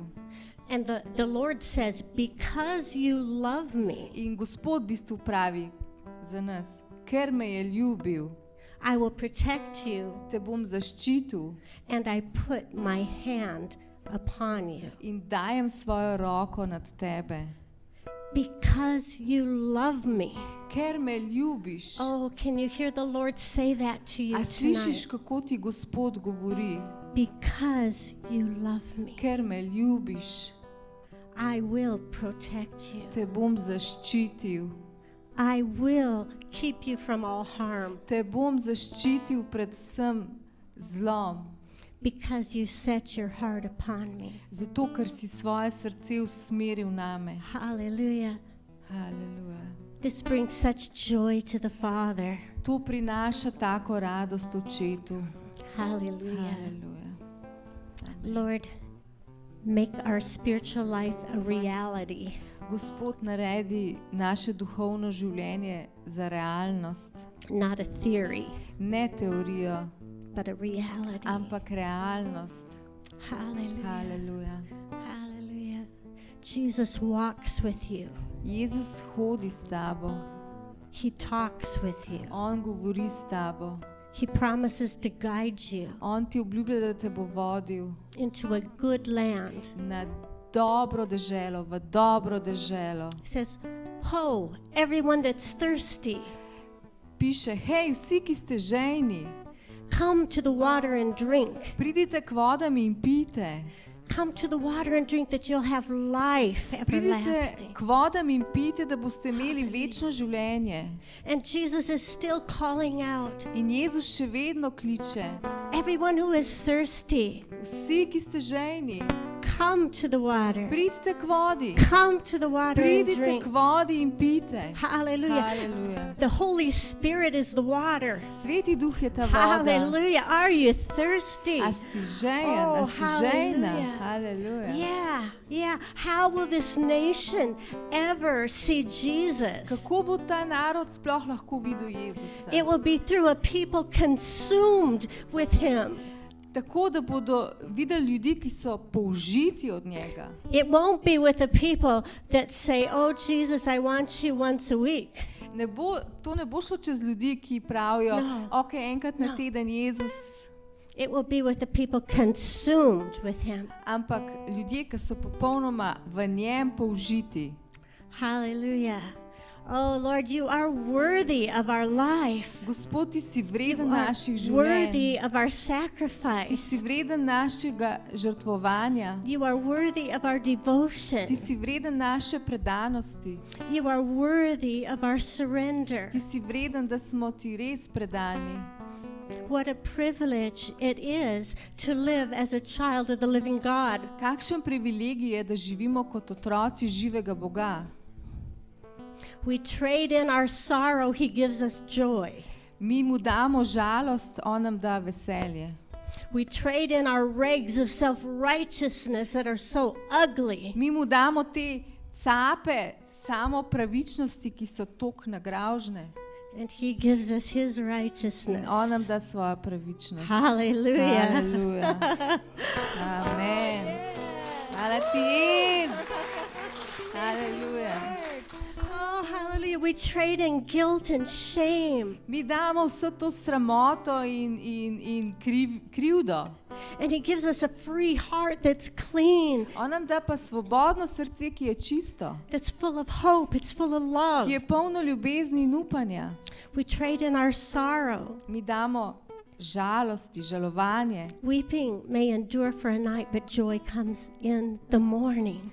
And the Lord says, because you love me, In Gospod v bistvu pravi za nas, ker me je ljubil, I will protect you, te bom zaščitil and I put my hand upon you. in dajem svojo roko nad tebe. Because you love me. Ker me ljubiš. Oh, can you hear the Lord say that to you A slišiš, tonight? kako ti Gospod govori? Because you love me, Ker me ljubiš, I will protect you. te bom zaščitil. I will keep you from all harm, Te bom zaščitil pred vsem zlom. because you set your heart upon me. Zato, ker si svoje srce usmeril name. Hallelujah. Halleluja. This brings such joy to the Father. To prinaša tako radost očetu. Hallelujah. Halleluja. Lord, make our spiritual life a reality. Gospod, naredi naše duhovno življenje za realnost. Not a theory, Ne teorijo, but a reality. ampak realnost. Hallelujah. Halleluja. Hallelujah. Jesus walks with you. Jezus hodi s tabo. He talks with you. On govori s tabo. He promises to guide you On ti obljublja, da te bo vodil into a good land. na dobro deželo, v dobro deželo. He says, ho, everyone that's thirsty, Piše, hej, vsi, ki ste žejni, come to the water and drink. pridite k vodam in pijte. Come to the water and drink that you'll have life Pridite everlasting. k vodam in pijte, da boste imeli večno življenje. And Jesus is still calling out, In Jezus še vedno kliče, everyone who is thirsty, vsi, ki ste žejni, come to the water. pridite k vodi. Come to the water and Pridite drink. k vodi in pijte. Hallelujah. Halleluja. The Holy Spirit is the water. Sveti duh je ta voda. Hallelujah. Are you thirsty? A si žejen, Oh, a si žejna. hallelujah. Halleluja. Yeah, yeah. How will this nation ever see Jesus? Kako bo ta narod sploh lahko videl Jezusa? It will be through a people consumed with him. Tako, da bodo videli ljudi, ki so použiti od njega. It won't be with the people that say, oh, Jesus, I want you once a week. To ne bo šlo čez ljudi, ki pravijo, No. ok, enkrat na teden Jezus, It will be with the people consumed with him. ampak ljudje, ki so popolnoma v njem použiti. Hallelujah. Oh, Lord, you are worthy of our life. Gospod, ti si You vreden are naših življenj. worthy of our Ti si sacrifice. vreden našega žrtvovanja. You are worthy of our devotion. Ti si vreden naše predanosti. You are worthy of our surrender. Ti si vreden, da smo ti res predani. What a privilege it is to live as a child of the living God. Kakšen privilegij je, da živimo kot otroci živega Boga. We trade in our sorrow, He gives us joy. Mi mu damo žalost, on nam da veselje. We trade in our rags of self-righteousness that are so ugly. Mi mu damo te cape samo pravičnosti, ki so tok nagravžne. And He gives us His In righteousness. on nam da svojo pravičnost. Hallelujah. Halleluja. Amen. Hvala ti, Jezus. Halleluja. Oh, Hallelujah. We trade in guilt and shame. Mi damo vso to sramoto in krivdo. And he gives us a free heart that's clean, On nam da pa svobodno srce, ki je čisto, that's full of hope, it's full of love. ki je polno ljubezni in upanja. We trade in our sorrow. Mi damo žalosti, žalovanje. Weeping may endure for a night, but joy comes in the morning.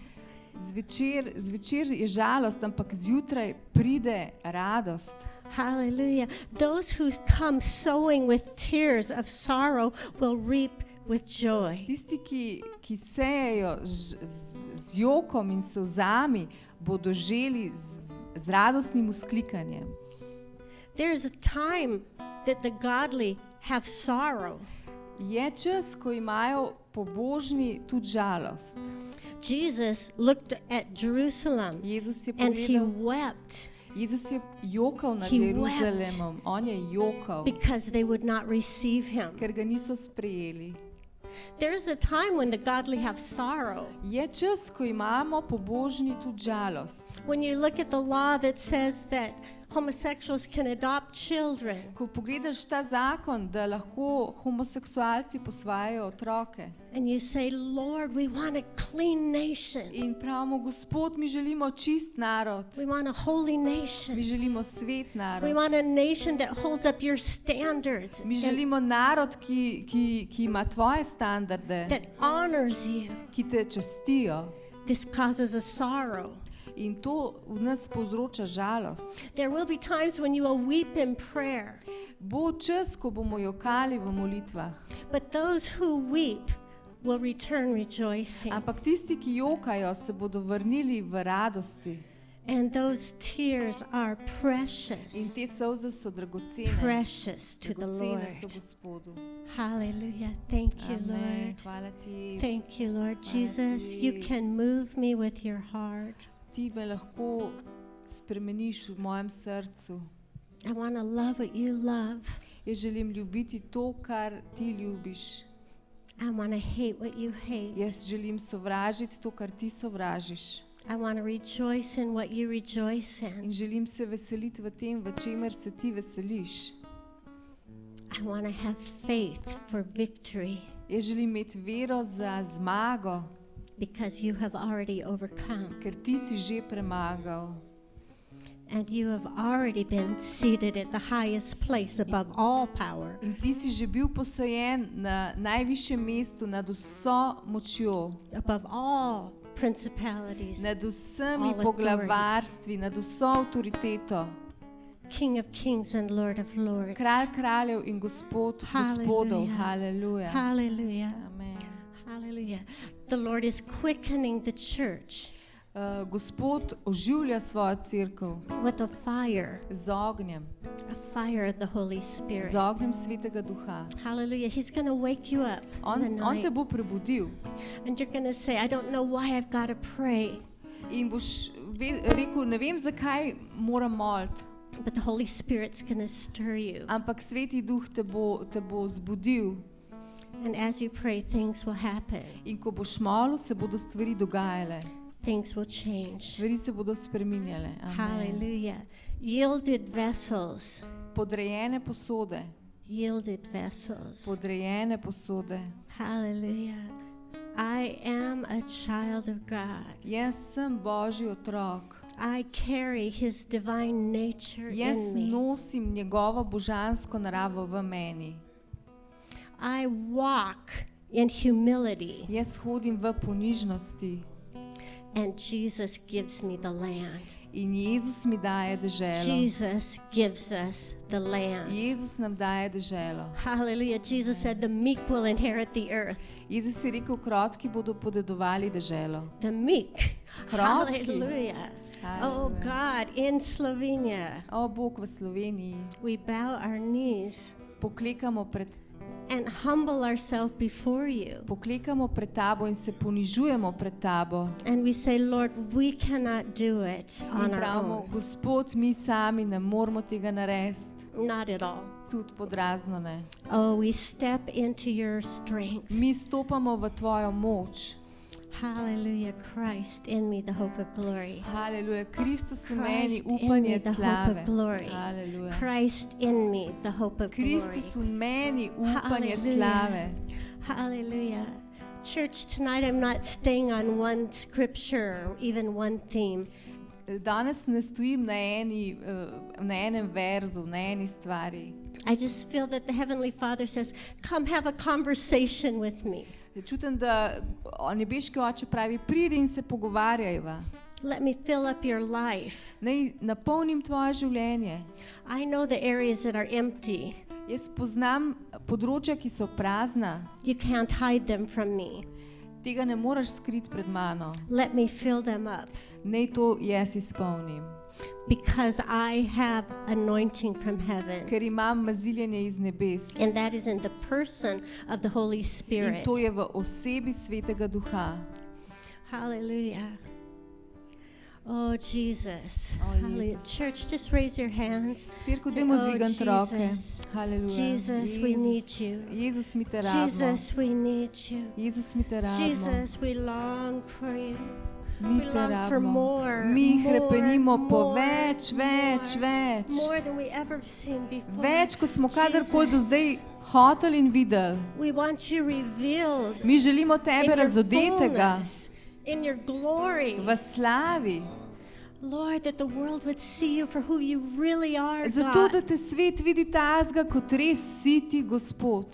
Zvečer je žalost, ampak zjutraj pride radost. Hallelujah. Those who come sowing with tears of sorrow will reap with joy. Tisti, ki sejejo z jokom in solzami, bodo želi z radostnim vzklikanjem. There's a time that the godly have sorrow. Je čas, ko imajo pobožni tudi žalost. Jesus looked at Jerusalem Jezus je and he pogledal, wept Jezus je jokal nad He Jeruzalemom. On je jokal, because they would not receive him. ker ga niso sprejeli. There's a time when the godly have sorrow. Je čas, ko imamo pobožni tudi žalost. When you look at the law that says that homosexuals can adopt children, Ko pogledaš ta zakon, da lahko homoseksualci posvajajo otroke and you say, Lord, we want a clean nation. in pravimo, Gospod, mi želimo čist narod, We want a holy mi nation. želimo svet We narod, want a nation that holds up your standards, mi and želimo narod, ki ima tvoje standarde, that honors you. ki te častijo. This causes a sorrow. In to v nas povzroča žalost. There will be times when you will weep in prayer, Bo čas, ko bomo jokali v molitvah. but those who weep will return rejoicing. Ampak tisti, ki jokajo, se bodo vrnili v radosti. And those tears are In precious, te solze so dragocene. precious to the Dragocene so Lord. Gospodu. Hallelujah. Thank you, Amen. Lord. Hvala ti, Thank you, Lord Hvala Jesus. ti, You can move me with your heart. Ti me lahko spremeniš v mojem srcu. I want to love what you love. Jaz želim ljubiti to, kar ti ljubiš. I want to hate what you hate. Jaz želim sovražiti to, kar ti sovražiš. I want to rejoice in what you rejoice In in. želim se veseliti v tem, v čemer se ti veseliš. I want to have faith for victory Jaz želim imeti vero za zmago, because you have already overcome ker ti si že premagal. and you have already been seated at the highest place above all power. In ti si že bil posajen na najvišjem mestu nad vso močjo, Above all principalities, nad vsemi All authority. poglavarstvi, nad vso avtoriteto. King of kings and Lord of lords. Kralj kraljev in gospod gospodov. Hallelujah. Haleluja. Hallelujah. Amen. Hallelujah. The Lord is quickening the church Gospod oživlja svojo cerkev with a fire, z ognjem, a fire of the Holy Spirit. z ognjem Svetega Duha. Hallelujah. He's going to wake you up in the On te night. bo prebudil And you're going to say, I don't know why I've got to pray. in boš rekel, ne vem, zakaj moram moliti, But the Holy Spirit's going to stir you. ampak Sveti Duh te bo zbudil. And as you pray, things will happen. In ko boš molil, se bodo stvari dogajale. Things will change. Stvari se bodo spreminjale. Amen. Hallelujah. Yielded vessels. Podrejene posode. Yielded vessels. Podrejene posode. Hallelujah. I am a child of God. Jaz sem Božji otrok. I carry his divine nature Jaz in me. nosim njegovo božansko naravo v meni. I walk in humility, Jaz hodim v ponižnosti and Jesus gives me the land. in Jezus mi daje deželo. Jesus gives us the land. Jezus nam daje deželo. Hallelujah. Jesus said the meek will inherit the earth. Jezus je rekel, krotki bodo podedovali deželo. The meek. Krotki. Hallelujah. Oh God, in Slovenia, O Bog, v Sloveniji we bow our knees poklekamo pred and humble ourselves before you. Poklekamo pred tabo in se ponižujemo pred tabo. And we say, Lord, we cannot do it In on our pravimo, own. Gospod, mi sami ne moramo tega narediti. Not at all. Tudi podrazno ne. Oh, we step into your strength. Mi stopamo v tvojo moč. Hallelujah. Christ in me, the hope of glory. Haleluja, Kristus v meni, Christ in me, upanje the hope slave. of glory. Haleluja. Christ in me, the hope of glory. Kristus v meni, upanje Hallelujah. slave. Hallelujah. Church, tonight I'm not staying on one scripture or even one theme. Danes ne stojim na enem verzu, na eni stvari. I just feel that the Heavenly Father says, come have a conversation with me. Čutim, da nebeški oče pravi, pridi in se pogovarjajva. Let me fill up your life. Naj napolnim tvoje življenje. I know the areas that are empty. Jaz poznam področja, ki so prazna. You can't hide them from me. Tega ne moreš skriti pred mano. Let me fill them up. Naj to jaz izpolnim. Because I have anointing from heaven. Ker imam maziljenje iz nebes. And that is in the person of the Holy In Spirit. to je v osebi Svetega Duha. Hallelujah. Oh, Jesus. Oh, Hallelujah. Jesus. Church, just raise your hands. Cerkev, Say, dajmo "Oh, dvigant roke. Jesus. Haleluja. Jesus, we need you. Jezus, mi te rabimo. Jesus, we need you. Jezus, mi te rabimo. Jesus, we long for you. Mi we te long for rabimo. more, Mi more, hrepenimo po more, več, več, more. več. More than we ever seen before. Več, kot smo kadarkoli do Jesus. zdaj hoteli in videli. We want you revealed Mi želimo in tebe your razodetega fullness, in your glory. v slavi. Lord, that the world would see you for who you really are, Zato, da God. te svet vidi tazga, kot res si ti, Gospod.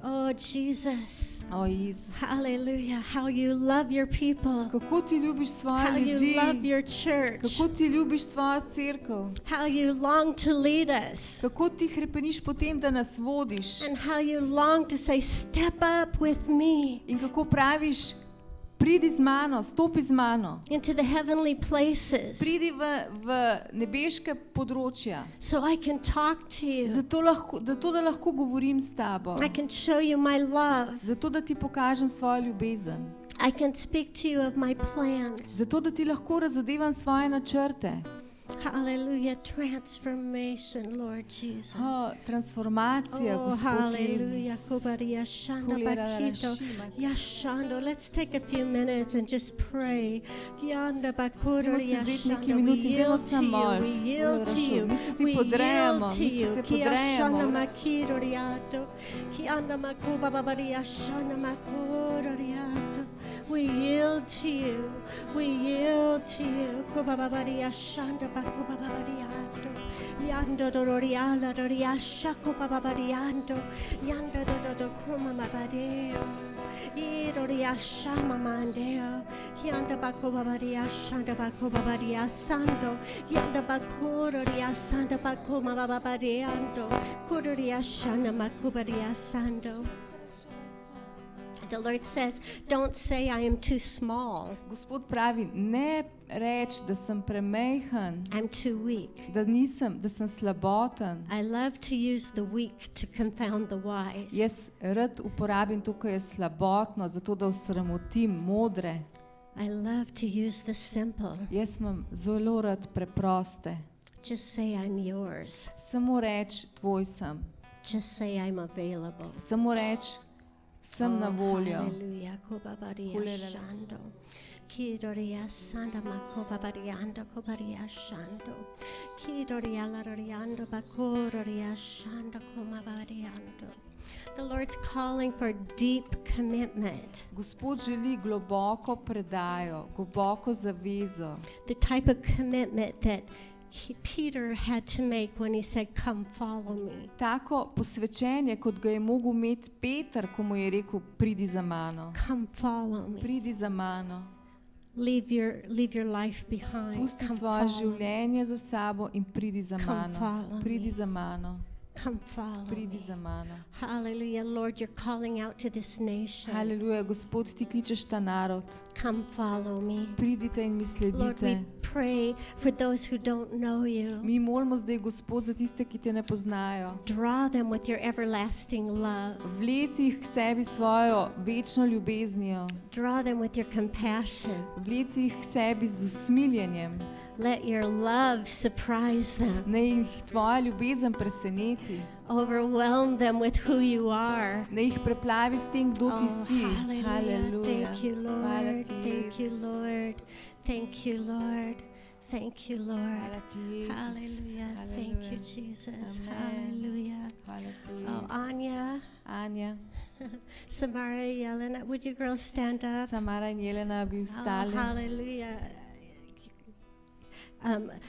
Oh, Jesus. O, Jezus. Hallelujah. How you love your people. Kako ti ljubiš svoje How you love ljudi. your church. Kako ti ljubiš svojo cerkev. How you long to lead us. Kako ti hrepeniš po tem, da nas vodiš. And how you long to say, step up with me In kako praviš, pridi z mano, stopi z mano. into the heavenly places Pridi v nebeške področja. so I can talk to you. Zato, da lahko govorim s tabo. I can show you my love. Zato, da ti pokažem svojo ljubezen. I can speak to you of my plans. Zato, da ti lahko razodevam svoje načrte. Hallelujah. Transformation, Lord Jesus. Transformacija, Oh, Gospod hallelujah. Jezus. Kubaria shanda Kulera bakito. rashima. Yashando. Let's take a few minutes and just pray. Yanda bakuro Dajmo si vzeti nekaj yashanda. minut in We dajmo yield se to you. moliti. We yield to you. Mi se ti We podrejamo, yield to mi se you. te Kiyashanda podrejamo. makiro riato. Kiyanda makuba babaria shanda makuro riato. We yield to you. We yield to you. Kubabaria shanda bakubabariato. Yando doriala doriasha kubabariando. Yanda do kuma mabadeo. Idoriasha mamandeo. Yanda bakubabaria shanda bakubabaria sando. Yanda bakuroria sanda bakuma babariando. Kuroria shanda makubaria sando. The Lord says, don't say I am too small. Gospod pravi, ne reč, da sem premejhen, I'm too weak. da sem slaboten. I love to use the weak to confound the wise. Jaz rad uporabim to, kar je slabotno, zato da osramotim modre. I love to use the simple. Jaz imam zelo rad preproste. Just say I'm yours. Samo reč, tvoj sem. Just say I'm available. Samo reč, sem na voljo. Hallelujah. Kobabaria shando. Kidoria sanda makobabariando kobaria shando. Kidoria laroriando bakororia shando komabariando. The Lord's calling for deep commitment. Gospod želi globoko predajo, globoko zavezo. The type of commitment that Peter had to make when he said, come follow me. Tako posvečenje, kot ga je mogel imeti Peter, ko mu je rekel, pridi za mano. Come follow me. Pridi za mano. Leave your life behind. Pusti Come svoje follow me. življenje za sabo in pridi za Come mano. follow Pridi me. za mano. Come follow Pridi me. za mano. Hallelujah. Lord, you're calling out to this nation. Haleluja, Gospod, ti kličeš ta narod. Come follow me. Pridite in mi Lord, we sledite. pray for those who don't know you. Mi molimo zdaj, Gospod, za tiste, ki te ne poznajo. Draw them with your everlasting love. Vleci jih k sebi svojo večno ljubeznijo. Draw them with your compassion. Vleci jih k sebi z usmiljenjem. Let your love surprise them. Naj jih tvoja ljubezen preseneti. Overwhelm them with who you are. Naj jih preplavi s tem, kdo ti si. Hallelujah. Thank you, Hvala Lord. ti, Thank you, Jezus. Lord. Thank you, Lord. Thank you, Lord. Hvala ti, Jezus. Hallelujah. Thank you, Jesus. Amen. Hallelujah. Hvala ti, Oh, Jezus. Anya, Anja, Samara, Yelena, would you girls stand up? Samara in Jelena bi Oh, vstali. hallelujah.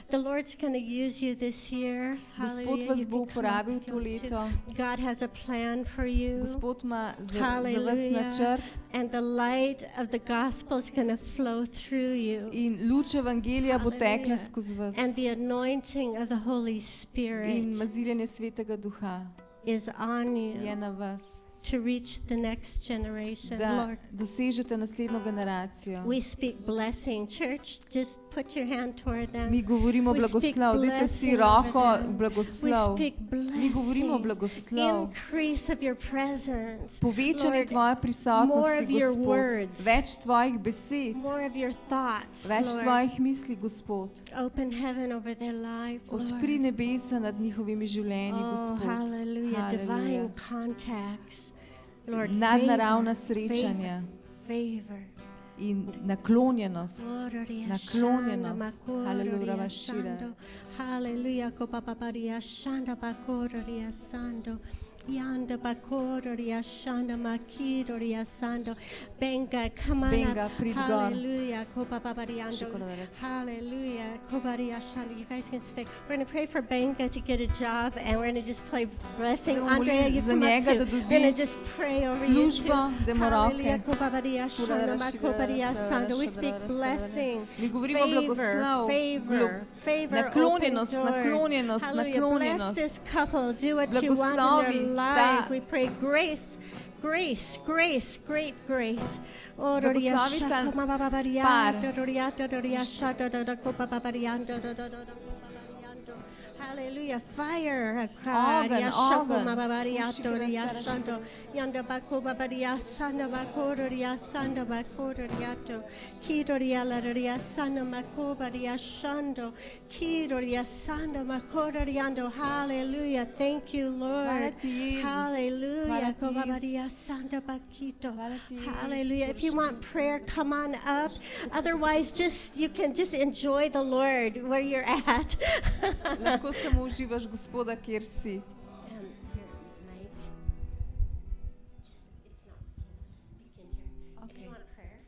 The Lord's going to use you this year. Gospod Hallelujah. vas You bo can come up uporabil if to you want to. leto. God has a plan for you. Gospod ima za vas Hallelujah. načrt And the light of the gospel is going to flow through you. in luč evangelija bo tekla Hallelujah. skozi vas. And the anointing of the Holy In Spirit maziljenje Svetega Duha is on je you na vas, to reach the next generation. da Lord, dosežete naslednjo generacijo. we speak blessing. Church, just put your hand toward them. Mi govorimo We speak blagoslov, dajte si blessing roko over them. v We blagoslov. speak Mi govorimo blessing. blagoslov. Increase of your presence. Povečanje Lord, tvoje more prisotnosti, of your Gospod. words. Več tvojih besed, More of your thoughts, več Lord. tvojih misli, Gospod. Open heaven over their life, Odpri Lord. nebesa nad njihovimi življenji, Oh, Gospod. hallelujah. Divine Hallelujah. contacts. Lord, Nadnaravna favor, srečanja favor. in naklonjenost. Naklonjenost. Hallelujah. Hallelujah. Hallelujah. Kopapaparia shanda bakoria sando. Yanda bakoria shanda makiria sando. Benga, come on Benga, up. prid gor. Hallelujah. Kopapapariando. Shukrodaras. Hallelujah. Kobaria shanda. You guys can stay. We're going to pray for Benga to get a job, and we're going to just play blessing. Zdaj bomo Andrea, molili you za come up njega, too. da We're dobi going to just pray over you too. službo, dajmo roke. Hallelujah. Kopaparia shanda makoparia sando. We speak blessing. Mi govorimo Favor, blagoslov, favor, favor, naklonjenost, open doors. naklonjenost, Hallelujah. Bless naklonjenost. this couple. Do what you want in Blagoslovi their ta- life. We pray grace, grace, grace, great grace. Oh, Blagoslovi ta par. Hallelujah. Fire. Ogen, ogen. Yanda bakoba baria sanda bakoria sanda bakoriato. Kidoria laria sanda makobaria shando. Kidoria sanda makoriando. Hallelujah. Thank you, Hvala Lord. ti, Jezus. Hallelujah. Hvala ti, Kobabaria Jezus. sanda bakito. Hvala ti, Jezus. Hallelujah. If you want prayer, come on up. Otherwise, you can just enjoy the Lord where you're at. Lahko samo uživaš Gospoda, kjer si. Your mic. It's not. Just speak in here. If Okay. you want prayer,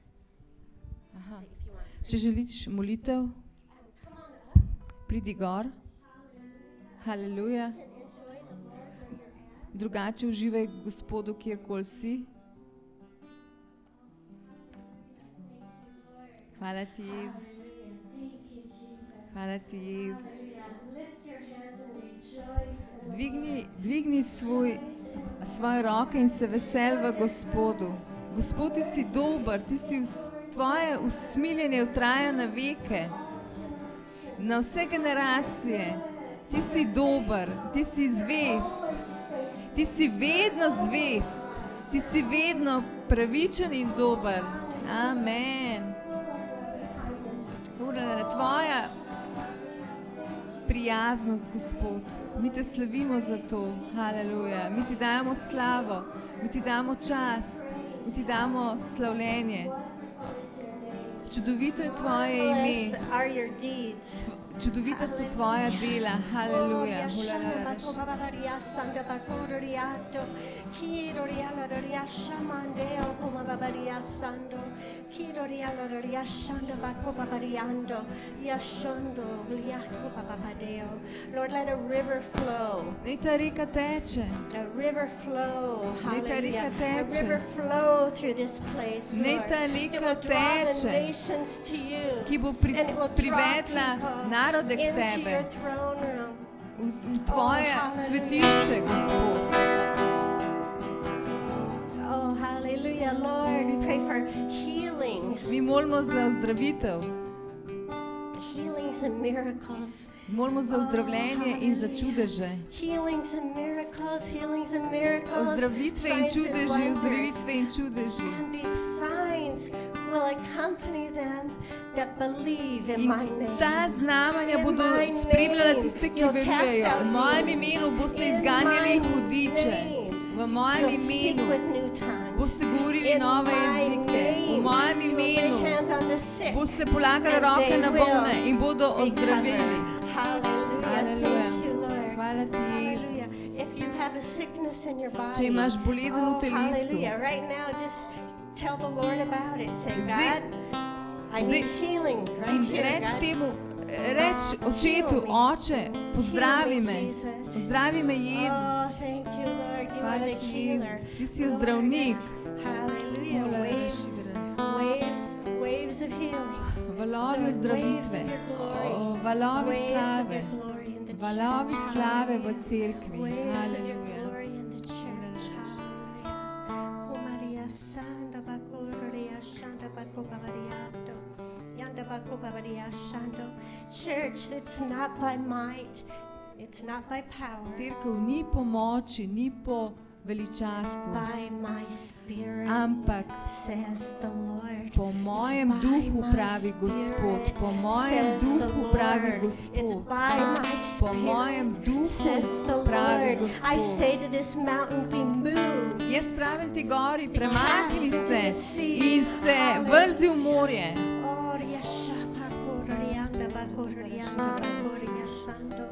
Aha. say if you want. Če želiš molitev, Come on up. pridi gor. Haleluja. And enjoy the Lord where you're at. Drugače uživaj Gospodu, kjerkoli si. Hvala ti, Jezus. Thank you, Jesus. Hvala ti, Jezus. Lift your hands and rejoice. Dvigni svoje roke in se vesel v Gospodu. Gospod, ti si dober, tvoje usmiljenje traja na veke, na vse generacije. Ti si dober, ti si zvest, ti si vedno zvest, ti si vedno pravičen in dober. Amen. Tvoja prijaznost, Gospod, mi te slavimo za to. Haleluja. Mi ti dajemo slavo, mi ti damo čast, mi ti damo slavljenje. Čudovito je tvoje ime. Blessed are your deeds. Čudovita so tvoja dela. Haleluja. Lord, let a river flow. Naj ta reka teče. A river flow, Naj ta reka hallelujah. A teče. river flow through this place, Naj Lord. ta That reka will draw the teče, nations to you. ki bo And it will draw privedla people narode k into tebe, your throne room. v tvoje svetišče, Gospod. Oh, hallelujah, Lord. We pray for healings. Mi molimo za ozdravitev. healings and miracles. Molimo za ozdravljenje in za čudeže. Healings and miracles, healings and miracles. Ozdravitve in signs and čudeži, wonders. ozdravitve in čudeži. And these signs will accompany them that believe in In my name. ta znamenja In bodo my spremljala name tiste, ki you'll cast verujejo. out V mojem demons. imenu boste In izganjali my hudiče. name V mojem you'll speak imenu with new tongues. boste govorili In nove my jezike. V name mojem you'll lay imenu hands on the sick. boste polagali and roke they na will bolne in bodo recover. ozdravili. Hallelujah. Hallelujah. Thank you, Lord. Hvala ti, Hallelujah. Jezus. If you have a sickness in your body, Če imaš bolezen v telesu. hallelujah. Right now, just tell the Lord about it. Say, Zdaj- God, I need zdaj- healing In right here, reč God. temu, reč očetu, oče, pozdravi me. Pozdravi me, Jezus. Oh, thank you, Lord. You are Hvala the ti, healer. Jezus. Ti si zdravnik. Hallelujah. Hvala, Waves of healing. Valovi ozdravitve, valovi slave, valovi slave v cerkvi. Waves of your Haleluja. glory in the church. Hallelujah. Oh, Maria Santa Bacoria Santa Bacobariato. Yanda Bacobariashando. Church, it's not by might, it's not by power, Cerkev ni po moči, ni po veličastvu, by my spirit, ampak says the Lord. po mojem duhu pravi Gospod, po mojem duhu pravi It's Gospod, by my po mojem spirit, says the duhu pravi Lord. I say Gospod. to this mountain, be moved. Jaz pravim ti gori, premakni Cast se into the sea. in se vrzi v morje. Oh, riashapa kororianda bakororianda bakoriasando.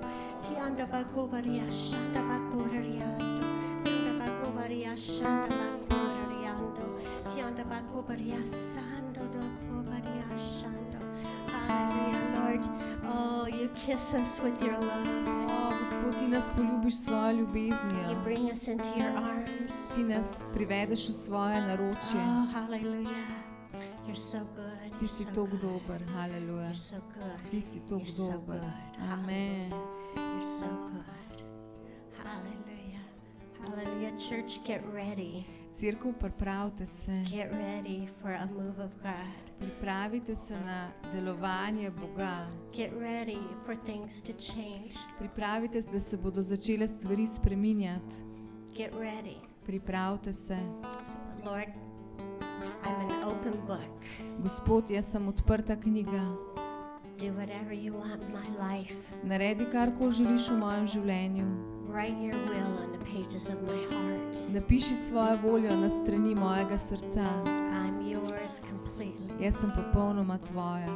Kianda bakobariashanda bakororiando. Kianda bakobariashanda bakororiando. Kianda bakobariasando dokobariashando. Hallelujah, Lord. Oh, you kiss us with your love. O, Gospod, ti nas poljubiš s svojo ljubeznijo, You bring us into your arms. ti nas privedeš v svoje naročje. Oh, hallelujah. You're so good. Ti You're si so toliko good. dober, haleluja. You're so good. Ti si toliko You're so dober. good. Amen. You're so good. Hallelujah. Hallelujah. Church, get ready. Cerkev, pripravite se, Get ready for a move of God. pripravite se na delovanje Boga, Get ready for things to change. pripravite se, da se bodo začele stvari spreminjati. Get ready. Pripravite se. Lord, I'm an open book. Gospod, jaz sem odprta knjiga. Do whatever you want in my life. Naredi, karkoli želiš v mojem življenju. Write your will on the pages of my heart. Napiši svojo voljo na strani mojega srca. I'm yours completely. Jaz sem popolnoma tvoja.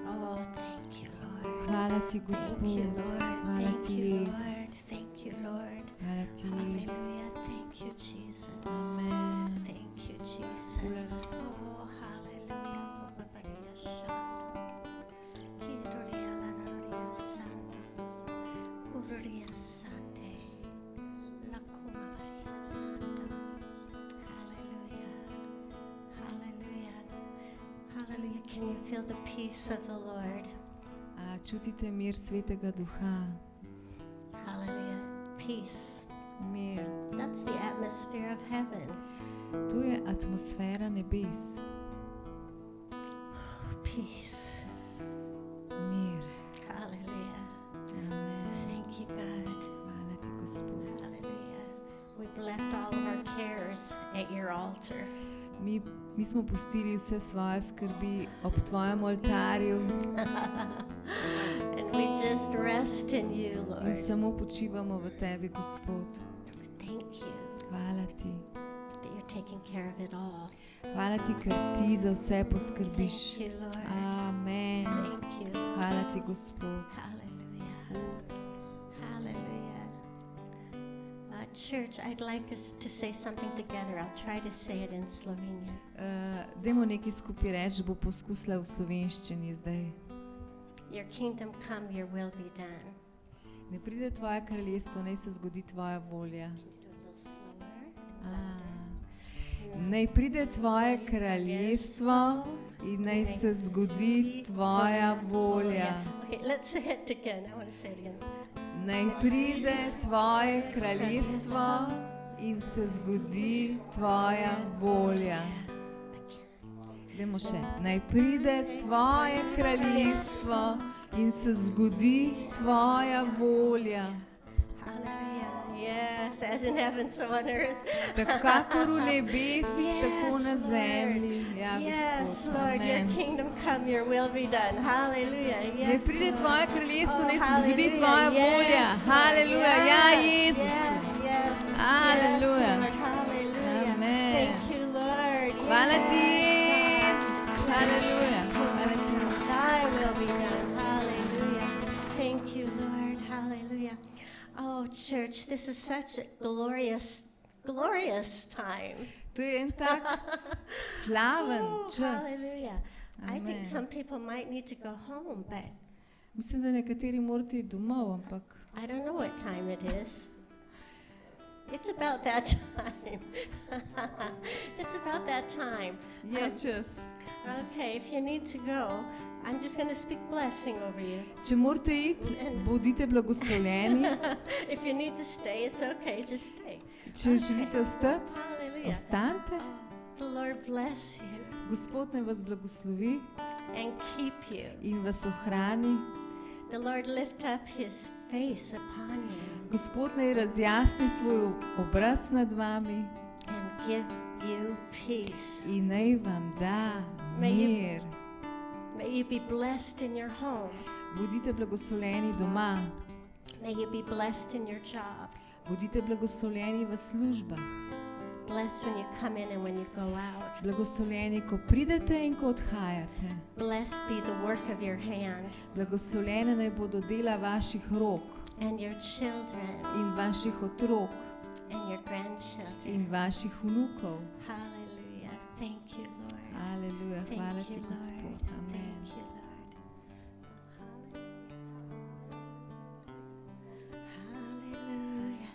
Oh, thank you, Lord. Hvala ti, Thank Gospod. you, Lord. Hvala Thank ti, you, Jezus. Lord. Thank you, Lord. Hvala ti, Jezus. Hallelujah. Thank you, Jesus. Amen. Thank you, Jesus. Oh, hallelujah. Babaria Shando. Kidoria Ladaria Sando. Kuroria Sande. Lakuma Baria Sando. Hallelujah. Hallelujah. Hallelujah. Can you feel the peace of the Lord? A čutite mir Svetega Duha? Hallelujah. Peace. Mir. That's the atmosphere of heaven. To je atmosfera nebes. Peace. Mir. Hallelujah. Amen. Thank you, God. Hvala ti, Gospod. Hallelujah. We've left all of our cares at your altar. Mi smo pustili vse svoje skrbi ob tvojem oltarju And we just rest in you, in Lord. samo počivamo v tebi, Gospod. Thank you Hvala ti. that you're taking care of it all. Hvala ti, ker ti za vse poskrbiš. Thank you, Lord. Amen. Thank you, Lord. Hvala ti, Gospod. Hallelujah. Hallelujah. Church, I'd like us to say something together. I'll try to say it in Slovenian. Dajmo nekaj skupaj reči, bo poskusila v slovenščini zdaj. Your kingdom come, your will be done. Ne pride tvoje kraljestvo, naj se zgodi tvoja volja. Can you do it a little slower and louder? Naj pride tvoje kraljestvo in naj se zgodi tvoja volja. Okay, let's say it again. I want to say it again. Naj pride tvoje kraljestvo in se zgodi tvoja volja. Dajmo še. Naj pride tvoje kraljestvo in se zgodi tvoja volja. Hallelujah. Yes, as in heaven, so on earth. Tako kakor v nebesih, Yes, tako na zemlji. Ja, Yes, Gospod, Lord, your amen. kingdom come, your will be done. Hallelujah. Naj Yes, pride Lord. tvoje kraljestvo, Oh, naj se zgodi hallelujah. tvoja volja. Yes, Lord. Haleluja, Yes, ja, Jezus. Yes, yes. Hallelujah. Yes, Lord. Hallelujah. Amen. Thank you, Lord. Hvala ti, Yes. Jezus. Haleluja. Hvala ti. Thy will be done. Hallelujah. Thank you, Lord. Hallelujah. Oh, church, this is such a glorious time. To je en tak slaven Oh, čas. hallelujah. I think Amen. some people might need to go home, but Mislim, da nekateri morate iti domov, ampak I don't know what time it is. It's about that time. It's about that time. je čas. Okay, if you need to go, I'm just going to speak blessing over you. Če morate iti, bodite blagoslovljeni. If you need to stay, it's okay, just stay. Če želite ostati, Hallelujah. ostanite. The Lord bless you Gospod naj vas blagoslovi and keep you. in vas ohrani. The Lord lift up his face upon you Gospod naj razjasni svoj obraz nad vami and give you peace. in naj vam da May you- mir. May you be blessed in your home. Bodite blagoslovljeni doma, May you be blessed in your job. bodite blagoslovljeni v službah, Blessed when you come in and when you go out. blagoslovljeni, ko pridete in ko odhajate. Blessed be the work of your hand Blagoslovljene naj bodo dela vaših rok and your children in vaših otrok and your grandchildren. in vaših vnukov. Hallelujah. Thank you, Lord. Aleluja, hvala Thank ti, you, Lord. Gospod. Amen. Thank you, Lord. Hallelujah.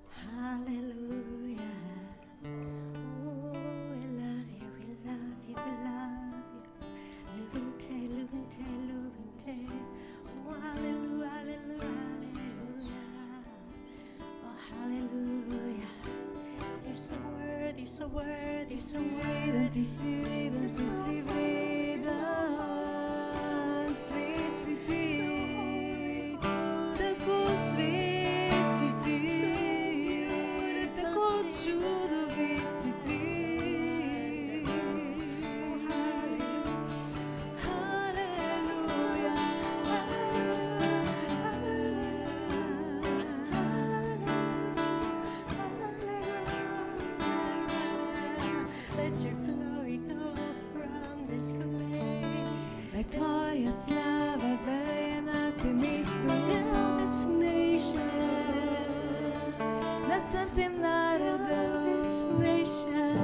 Hallelujah. Oh, we love you, we love you, we love you. Luvente, luvente, luvente. Oh, hallelujah, hallelujah, hallelujah. Oh, hallelujah. You're so worthy, so worthy, so worthy. Ti si vreden, ti si vreden, svet si ti, tako svet si ti, tako čudovit si ti. Haleluja, Let your glory go from this place. naj tvoja slava veje na tem mestu, Fill this nation. nad vsem tem Fill narodom, this nation.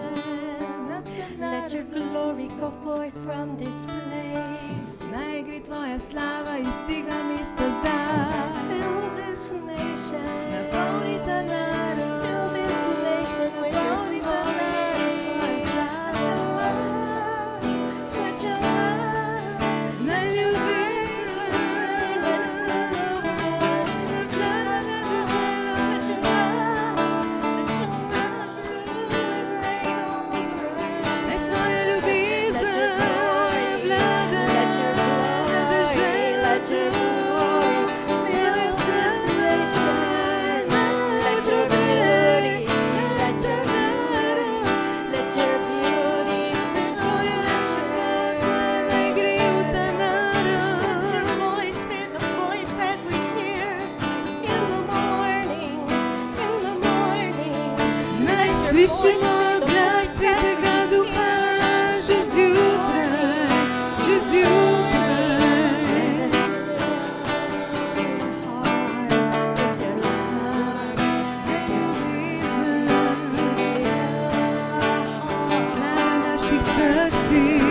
nad vsem Let your narodom. glory go forth from this place. Naj gre tvoja slava iz tega mesta zdaj. Fill this nation. Napolni ta narod, Fill this nation with your napolni ta glory. narod s svojo Let slavo. your love, let your love, Naj let your ljubezen rain, let it flow over us. zaplane dušeno. Let your love rule and reign over us. Naj tvoja ljubezen Let your glory, vlada let your glory, let your glory fill this nation. Let your beauty, let your beauty, let your beauty fill the church. naj gre v ta narod. Let your voice fit the voice that we hear in the morning, in the morning. Naj Let your slišimo voice be the glas voice that we Svetega Duha že zjutraj, že zjutraj. Let us fill our hearts with your love, with your Jesus. Na naših srcih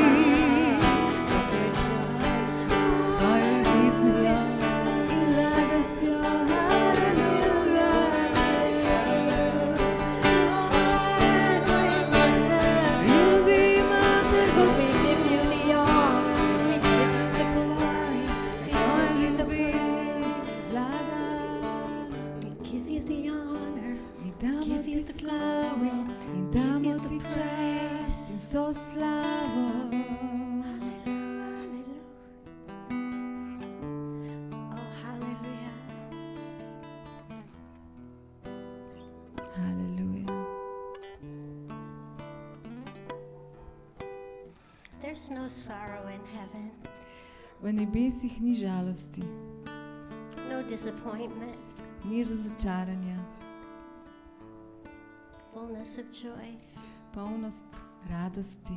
With your joy. svojo ljubeznijo in radostjo. Hallelujah. There's no sorrow in heaven, V nebesih ni žalosti, no disappointment, ni razočaranja, fullness of joy. polnost radosti.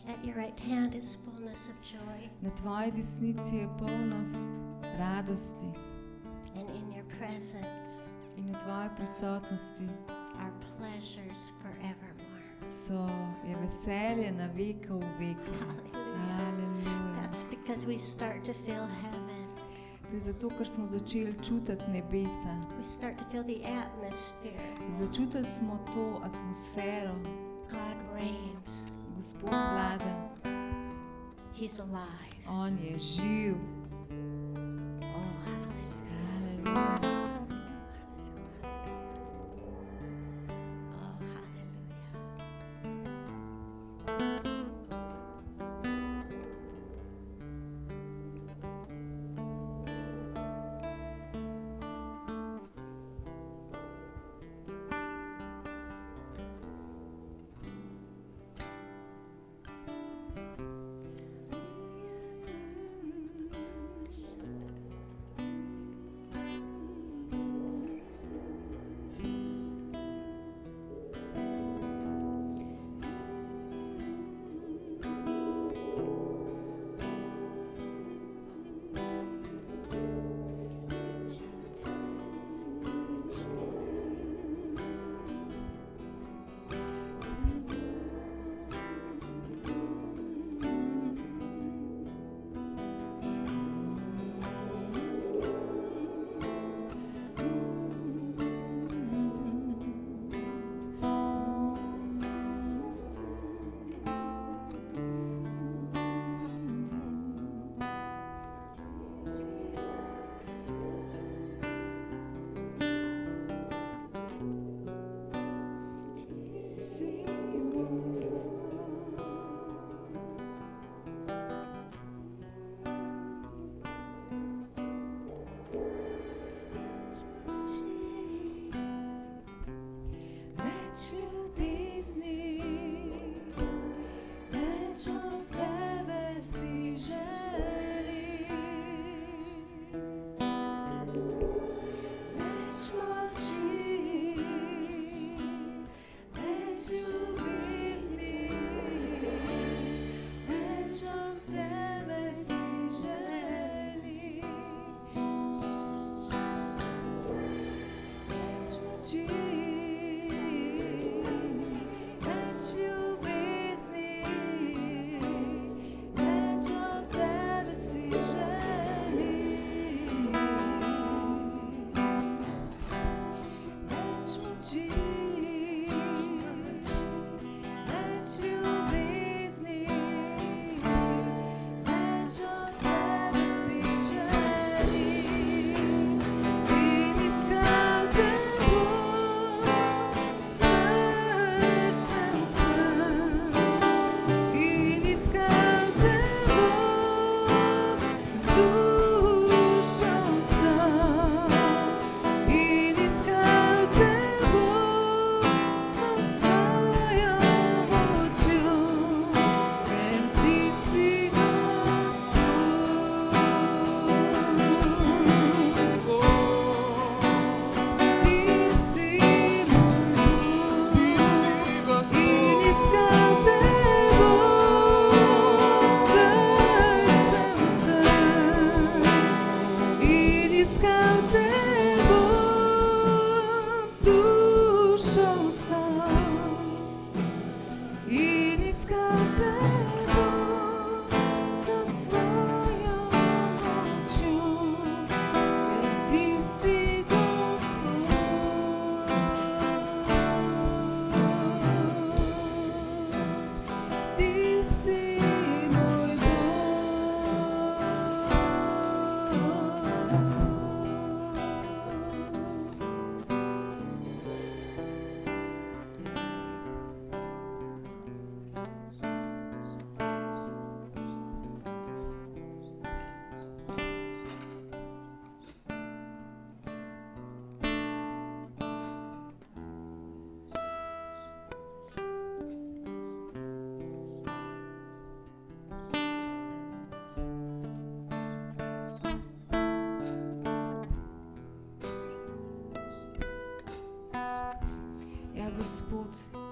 At your right hand is fullness of joy, Na tvoji desnici je polnost radosti and in your presence in v tvoji prisotnosti are pleasures forevermore. je veselje na veka v veku. Hallelujah. Aleluja. That's because we start to feel heaven. To je zato, ker smo začeli čutiti nebesa. We start to feel the atmosphere. Začutili smo to atmosfero. God reigns. Gospod vlada, He's alive. on je živ. Oh, hallelujah. Aleluja. Oh, hallelujah.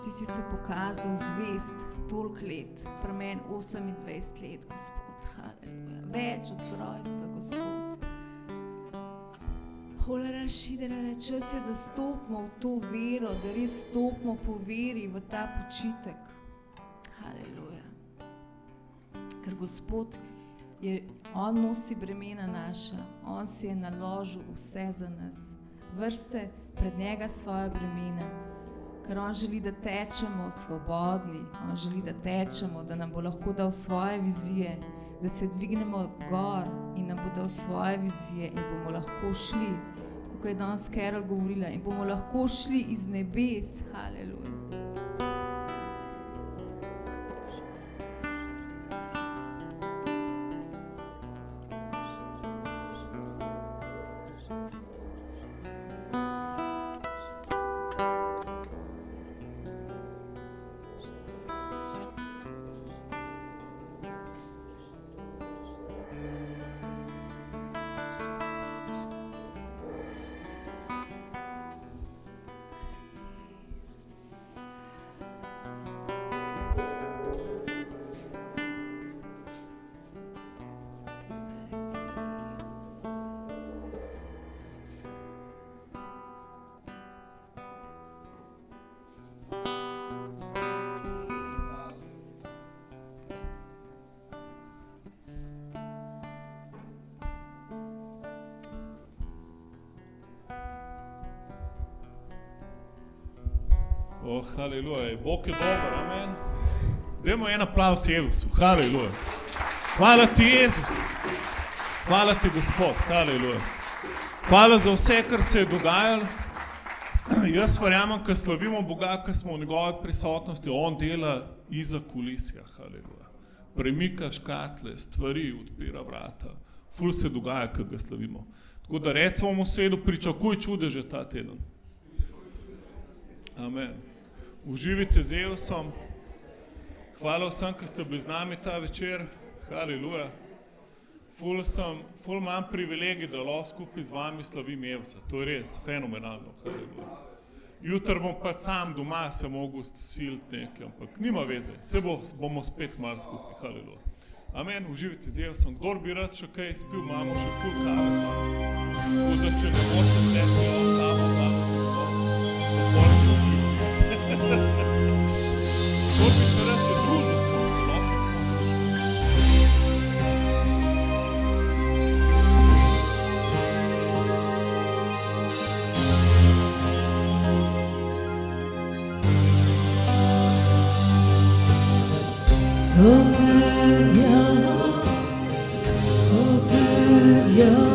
Ti si se pokazal zvest toliko let, pri meni 28 let, Gospod, haleluja. Več od rojstva, Gospod. Holara šidera, čas je, da stopimo v to vero, da res stopimo po veri v ta počitek. Haleluja. Ker Gospod on nosi bremena naša, on si je naložil vse za nas. Vrste pred njega svoje bremena, ker on želi, da tečemo svobodni, on želi, da tečemo, da nam bo lahko dal svoje vizije, da se dvignemo gor in nam bo dal svoje vizije in bomo lahko šli, tako je danes Carol govorila, in bomo lahko šli iz nebes. Haleluja. Haleluja, Bog je dober, amen. Dajmo en aplavz Jezusu, haleluja. Hvala ti, Jezus. Hvala ti, Gospod, haleluja. Hvala za vse, kar se je dogajalo. Jaz verjamem, ko slavimo Boga, ko smo v njegovi prisotnosti, on dela iza kulisja, haleluja. Premika škatle, stvari, odpira vrata. Ful se dogaja, ko ga slavimo. Tako da recimo v svetu, pričakuj čudeže ta teden. Amen. Uživite z Jezusom. Hvala vsem, ki ste bili z nami ta večer. Haleluja. Ful imam privilegij, da lahko skupaj z vami slavim Jezusa. To je res fenomenalno. Haleluja. Jutri bom pa sam doma se mogel siliti nekaj, ampak nima veze. Se bomo spet malo skupaj. Haleluja. Amen. Uživite z Jezusom. Kdor bi rad še kaj spil, imamo še ful kave. Tako da če ne boste vnesi samo Kdor bi se reče družiti, ko se loša Obveščeni.